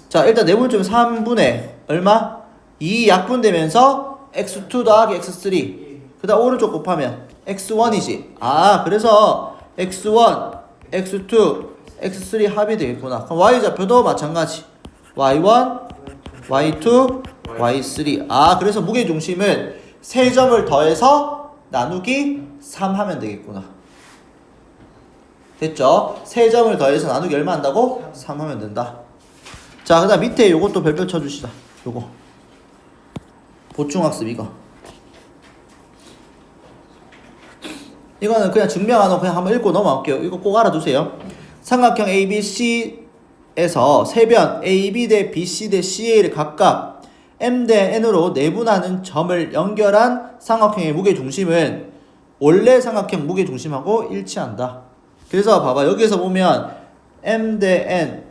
자, 일단 내분점 3분의 얼마? 2 약분되면서 x2 더하기 x3 그 다음 오른쪽 곱하면 x1이지. 아, 그래서 x1, x2, x3 합이 되겠구나. 그럼 y좌표도 마찬가지. y1, y2, y3. 아, 그래서 무게중심은 세 점을 더해서 나누기 3 하면 되겠구나. 됐죠? 세 점을 더해서 나누기 얼마 한다고? 3 하면 된다. 자, 그 다음 밑에 요것도 별표 쳐주시다. 요거 보충학습 이거는 그냥 증명 안 하고 그냥 한번 읽고 넘어갈게요. 이거 꼭 알아두세요. 삼각형 ABC에서 세변 AB 대 BC 대 CA를 각각 M 대 N으로 내분하는 점을 연결한 삼각형의 무게중심은 원래 삼각형 무게중심하고 일치한다. 그래서 봐봐. 여기서 보면 M 대 N,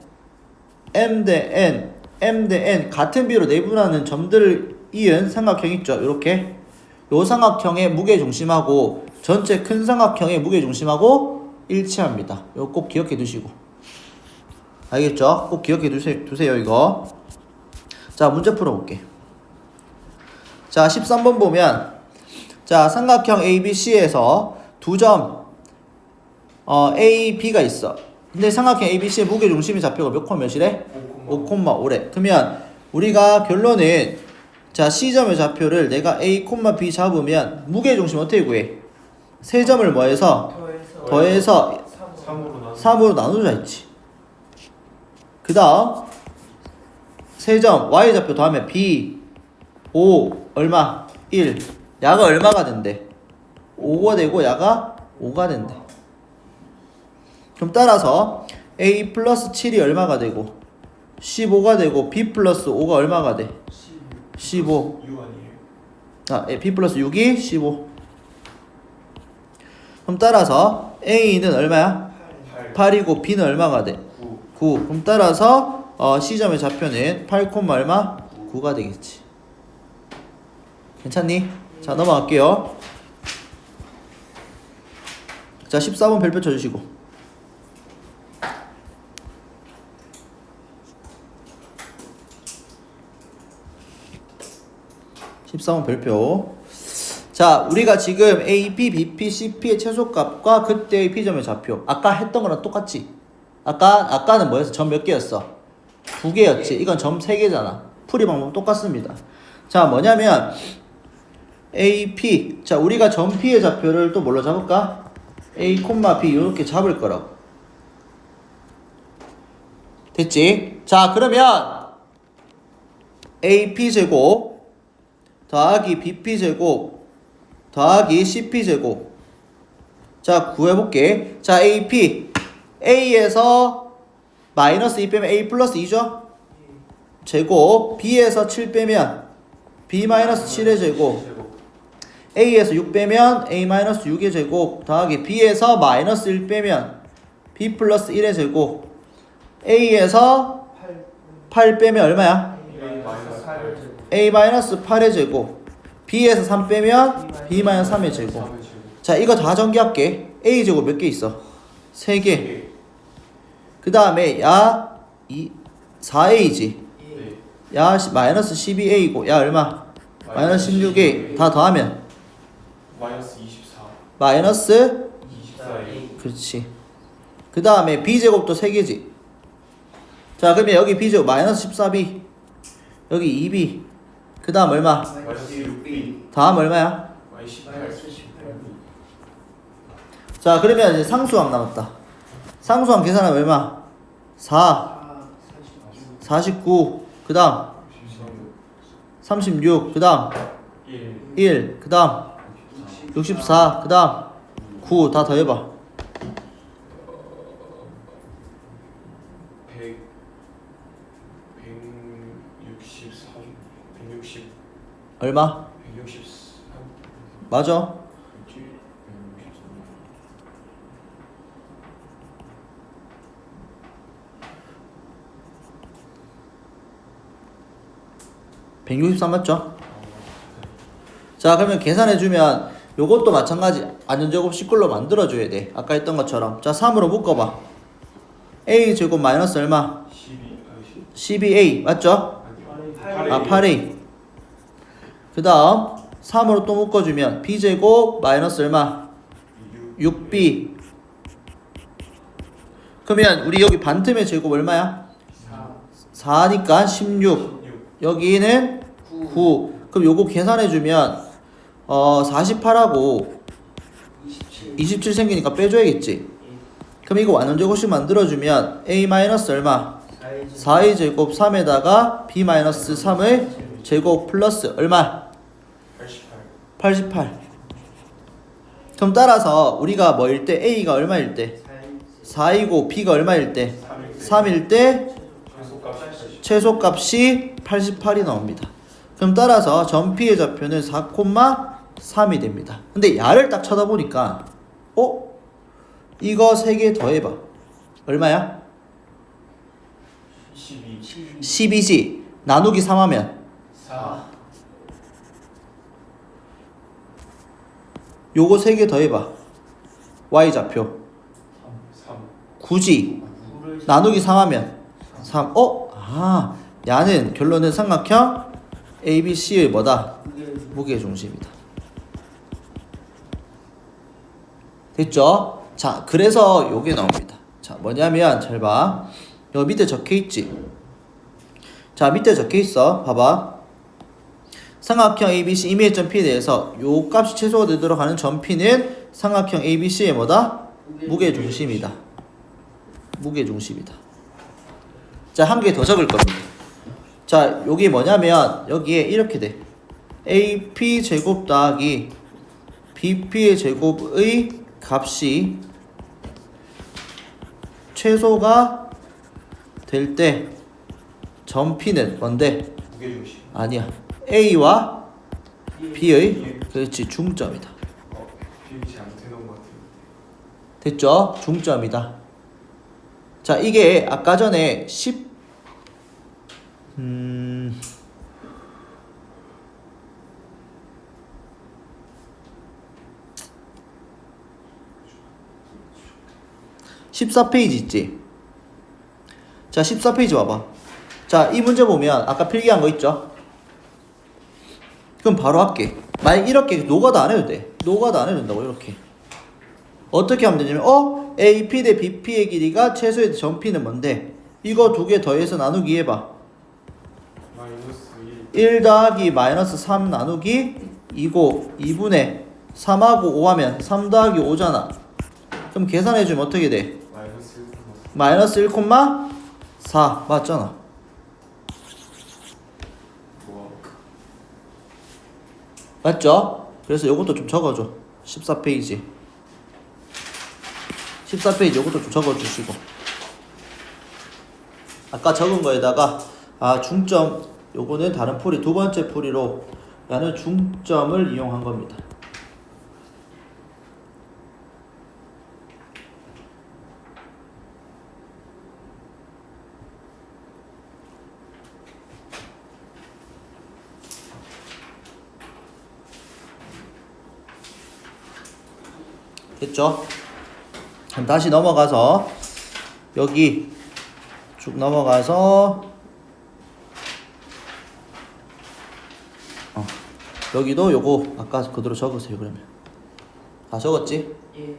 M 대 N, M 대 N 같은 비로 내분하는 점들을 이은 삼각형 있죠. 이렇게 요 삼각형의 무게중심하고 전체 큰 삼각형의 무게중심하고 일치합니다. 이거 꼭 기억해 두시고. 알겠죠? 꼭 기억해 두세요, 이거. 자, 문제 풀어볼게. 자, 13번 보면, 자, 삼각형 ABC에서 두 점, A, B가 있어. 근데 삼각형 ABC의 무게중심이 좌표가 몇 콤마 몇이래? 5,5래. 그러면 우리가 결론은, 자, C점의 좌표를 내가 A, B 잡으면 무게중심 어떻게 구해? 세 점을 뭐해서? 더해서 3으로 나누자 했지. 그 다음 세 점 Y좌표 더하면 B 5 얼마? 1 야가 얼마가 된대? 5가 되고 야가 5가 된대. 그럼 따라서 A 플러스 7이 얼마가 되고 15가 되고 B 플러스 5가 얼마가 돼? 15.
6 아니에요?
아, B 플러스 6이 15. 그럼 따라서 A는 얼마야? 8이고 B는 얼마가 돼? 9. 그럼 따라서 C점의 좌표는 8, 얼마? 9가 되겠지. 괜찮니? 자, 넘어갈게요. 자, 14번 별표 쳐주시고. 별표. 자, 우리가 지금 AP, BP, CP의 최소값과 그때의 P점의 좌표. 아까 했던 거랑 똑같지? 아까는 뭐였어? 점 몇 개였어? 2개였지. 이건 점 3개잖아. 풀이 방법 똑같습니다. 자, 뭐냐면 AP. 자, 우리가 점 P의 좌표를 또 뭘로 잡을까? A, B 이렇게 잡을 거라고. 됐지? 자, 그러면 AP 제곱 더하기 BP 제곱 더하기 CP 제곱. 자, 구해볼게. 자, AP. A에서 마이너스 2 빼면 A 플러스 2죠? 제곱. B에서 7 빼면 B 마이너스 7의 제곱. A에서 6 빼면 A 마이너스 6의 제곱 더하기 B에서 마이너스 1 빼면 B 플러스 1의 제곱. A에서 8 빼면 얼마야? A 마이너스 8의 제곱. B에서 3 빼면 B 마이너스 3의 제곱. 자, 이거 다 전개할게. A 제곱 몇 개 있어? 3개. 그 다음에 야 4A지. 야 마이너스 12A고 야 얼마? 마이너스 16A. 다 더하면
마이너스 24.
마이너스
24A.
그렇지. 그 다음에 B제곱도 3개지. 자, 그러면 여기 B제곱 마이너스 14B, 여기 2B, 그 다음 얼마?
마이너스 6B.
다음 얼마야?
마이너스 18.
자, 그러면 이제 상수항 남았다. 상수항 계산하면 얼마? 4, 49, 그 다음 36, 그 다음 1, 그 다음 64, 그 다음 9, 다 더해봐.
164. 160.
얼마?
163.
맞아. 163 맞죠? 자, 그러면 계산해주면 요것도 마찬가지 안전제곱 식글로 만들어줘야 돼. 아까 했던 것처럼. 자, 3으로 묶어봐. A 제곱 마이너스 얼마? 12A 맞죠? 8A. 그 다음 3으로 또 묶어주면 B 제곱 마이너스 얼마? 6B. 그러면 우리 여기 반틈의 제곱 얼마야? 4니까 16. 여기는 9. 그럼 요거 계산해주면 48하고 27 생기니까 빼줘야겠지. 그럼 이거 완전제곱식 만들어주면 A 마이너스 얼마? 4의 제곱 3에다가 B 마이너스 3의 제곱 플러스 얼마? 88. 그럼 따라서 우리가 뭐일 때? A가 얼마일 때? 4이고 B가 얼마일 때? 3일 때 최소값이 88이 나옵니다. 그럼 따라서 점 P의 좌표는 4,3이 됩니다. 근데 야를 딱 쳐다보니까 이거 3개 더해봐. 얼마야? 12지. 나누기 3하면
4.
요거 3개 더해봐. Y좌표
3.
9지. 나누기 3하면 3. 야는 결론은 삼각형 ABC의 뭐다? 무게중심이다. 됐죠? 자, 그래서 요게 나옵니다. 자, 뭐냐면 잘 봐. 여기 밑에 적혀있지? 자, 밑에 적혀있어. 봐봐. 삼각형 ABC 이미지점 P에 대해서 요 값이 최소가 되도록 하는 점 P는 삼각형 ABC의 뭐다? 무게중심이다. 무게중심이다. 자, 한 개 더 적을 겁니다. 자, 여기 뭐냐면 여기에 이렇게 돼. AP 제곱 더하기 BP의 제곱의 값이 최소가 될 때 점 P는 뭔데?
무게중심.
아니야. A와 B의 그렇지 중점이다.
비율이 잘못해놓은 것 같아요.
됐죠? 중점이다. 자, 이게 아까 전에 14페이지 있지? 자, 14페이지 와봐. 자, 이 문제 보면 아까 필기한 거 있죠? 그럼 바로 할게. 만약 이렇게 노가다 안 해도 돼. 노가다 안 해도 된다고 이렇게. 어떻게 하면 되냐면 AP 대 BP의 길이가 최소의 점 P는 뭔데? 이거 두 개 더해서 나누기 해봐.
마이너스
1 더하기 마이너스 3 나누기 2고 2분의 3하고 5하면 3 더하기 5잖아. 그럼 계산해주면 어떻게 돼?
마이너스 1,
마이너스 1,4 맞잖아.
뭐
맞죠? 그래서 요것도 좀 적어줘. 14페이지 요것도 좀 적어주시고, 아까 적은 거에다가 중점, 요거는 다른 풀이 두 번째 풀이로 나는 중점을 이용한 겁니다. 됐죠? 그럼 다시 넘어가서 여기 쭉 넘어가서 여기도 요거 아까 그대로 적으세요. 그러면 다 적었지?
예.